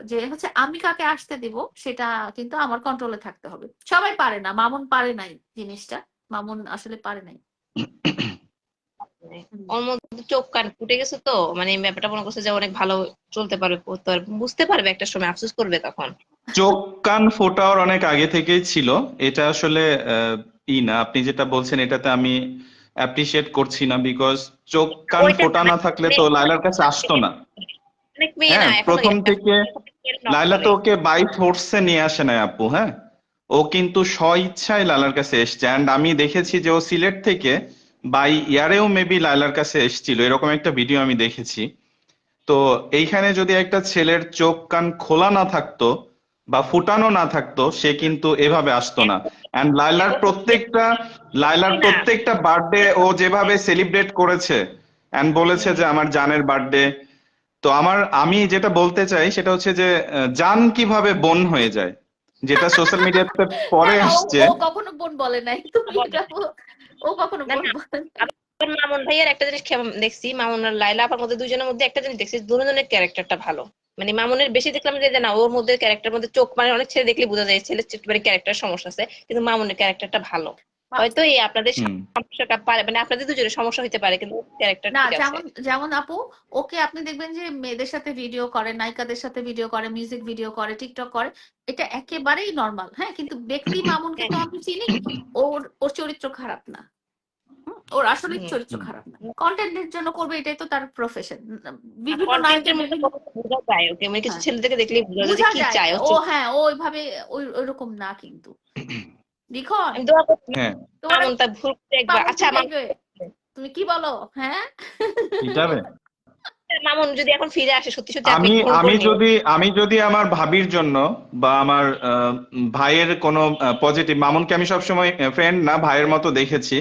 যে হচ্ছে আমি কাকে আসতে দিব সেটা কিন্তু আমার কন্ট্রোলে থাকতে হবে। সবাই পারে না, মামুন পারে নাই জিনিসটা, মামুন আসলে পারে নাই। ওর মধ্যে চোখ কান ফুটে গেছে তো, মানে ব্যাপারটা মনে করছে যে অনেক ভালো চলতে পারবে, করতে পারবে, বুঝতে পারবে, একটা সময় আফসোস করবে তখন। চোখ কান ফোটার অনেক আগে থেকেই ছিল, এটা আসলে না, আপনি যেটা বলছেন এটাতে আমি অ্যাপ্রিসিয়েট করছি না, বিকজ চোখ কান ওইটা ফোটা না থাকলে তো লাইলার কাছে আসতো না। অনেক মেয়ে হ্যাঁ, না এখনো প্রথম থেকে লাইলা তো করে। ওকে বাই ফোর্সে নিয়ে আসে নাই আপু। হ্যাঁ, ও কিন্তু স্ব ইচ্ছায় লাইলার কাছে এসছে, অ্যান্ড আমি দেখেছি যে ও সিলেট থেকে বাই ইয়ারেও মেবি লাইলার কাছে এসেছিল, এরকম একটা ভিডিও আমি দেখেছি। তো এইখানে যদি একটা ছেলের চোখ কান খোলা না থাকতো বা ফুটানো না থাকতো, সে কিন্তু এভাবে আসতো না। এন্ড লাইলার না প্রত্যেকটা বার্থডে ও যেভাবে সেলিব্রেট করেছে এন্ড বলেছে যে আমার জানের বার্থডে, তো আমি যেটা বলতে চাই সেটা হচ্ছে যে জান কিভাবে বোন হয়ে যায়, যেটা সোশ্যাল মিডিয়াতে না পরে না, আসছে। ও কখনো বোন বলে নাই, তুমি এটা ও কখনো না বোন না, বলে নাই। আবার মামুন ভাইয়ের একটা জিনিস দেখছি, মামুন আর লাইলা আপার মধ্যে দুজনের মধ্যে একটা জিনিস দেখছি, দুজনের ক্যারেক্টারটা ভালো। মানে মামুনের বেশি দেখলাম যে না, ওর মধ্যে ক্যারেক্টার মধ্যে চোখ, মানে অনেক ছেলে দেখলে বোঝা যায় ছেলে মানে ক্যারেক্টার সমস্যা আছে, কিন্তু মামুনের ক্যারেক্টারটা ভালো। হয়তো এই আপনাদের হুম। সমস্যাটা পারে, মানে আপনাদের দুজনের সমস্যা হতে পারে, কিন্তু ক্যারেক্টার না, ঠিক আছে। যেমন যেমন আপু, ওকে আপনি দেখবেন যে মেয়েদের সাথে ভিডিও করে, নায়িকাদের সাথে ভিডিও করে, মিউজিক ভিডিও করে, টিকটক করে, এটা একেবারেই নর্মাল। হ্যাঁ, কিন্তু ব্যক্তি মামুনকে তো আমি চিনি, ওর ওর চরিত্র খারাপ না। ওর আসলে চরিত্র হুম। খারাপ না, কন্টেন্টের জন্য করবে, এটাই তো তার প্রফেশন। বিভিন্ন কন্টেন্টের নায়কের মধ্যে বিভিন্ন, বোঝা যায় ওকে, মানে কিছু হ্যাঁ ছেলেদেরকে দেখলেই বোঝা যায় যে বোঝা কি যায় চায় ও। ও, হ্যাঁ ও ওইভাবে ওইরকম না কিন্তু। লিখন, আমি দোয়া করছি হ্যাঁ, তোমার মামুন তা ভুল করে একবার, মামুন আচ্ছা পিটাইবে, তুমি কি বলো? হ্যাঁ পিটাবে। মামুন যদি এখন ফিরে আসে, সত্যি সত্যি আপনি আমি গ্রহণ আমি করে নিন। যদি আমি যদি আমার ভাবির জন্য বা আমার ভাইয়ের কোনো পজিটিভ, মামুনকে আমি সবসময় ফ্রেন্ড না ভাইয়ের মতো দেখেছি,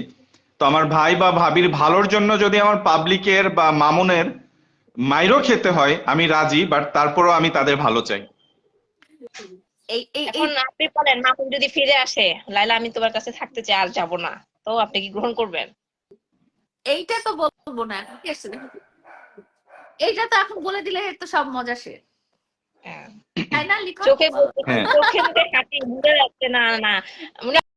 তো আমার ভাই বা ভাবির ভালোর জন্য যদি আমার পাবলিকের বা মামুনের মাইরও খেতে হয় আমি রাজি, বাট তারপরও আমি তাদের ভালো চাই। এই এই এই এখন আপনি বলেন, মামুন যদি ফিরে আসে, লাইলা আমি তোমার কাছে থাকতে চাই, আর যাব না, তো আপনি কি গ্রহণ করবেন? এইটা তো বলবো না এখন, কি আসছে দেখো। এইটা তো এখন বলে দিলে এর তো সব মজা শেষ, হ্যাঁ। তাই না লিখন? চোখে বলো। হ্যাঁ। চোখে মুখে হাসি, ভুলে যাচ্ছে না না, উনি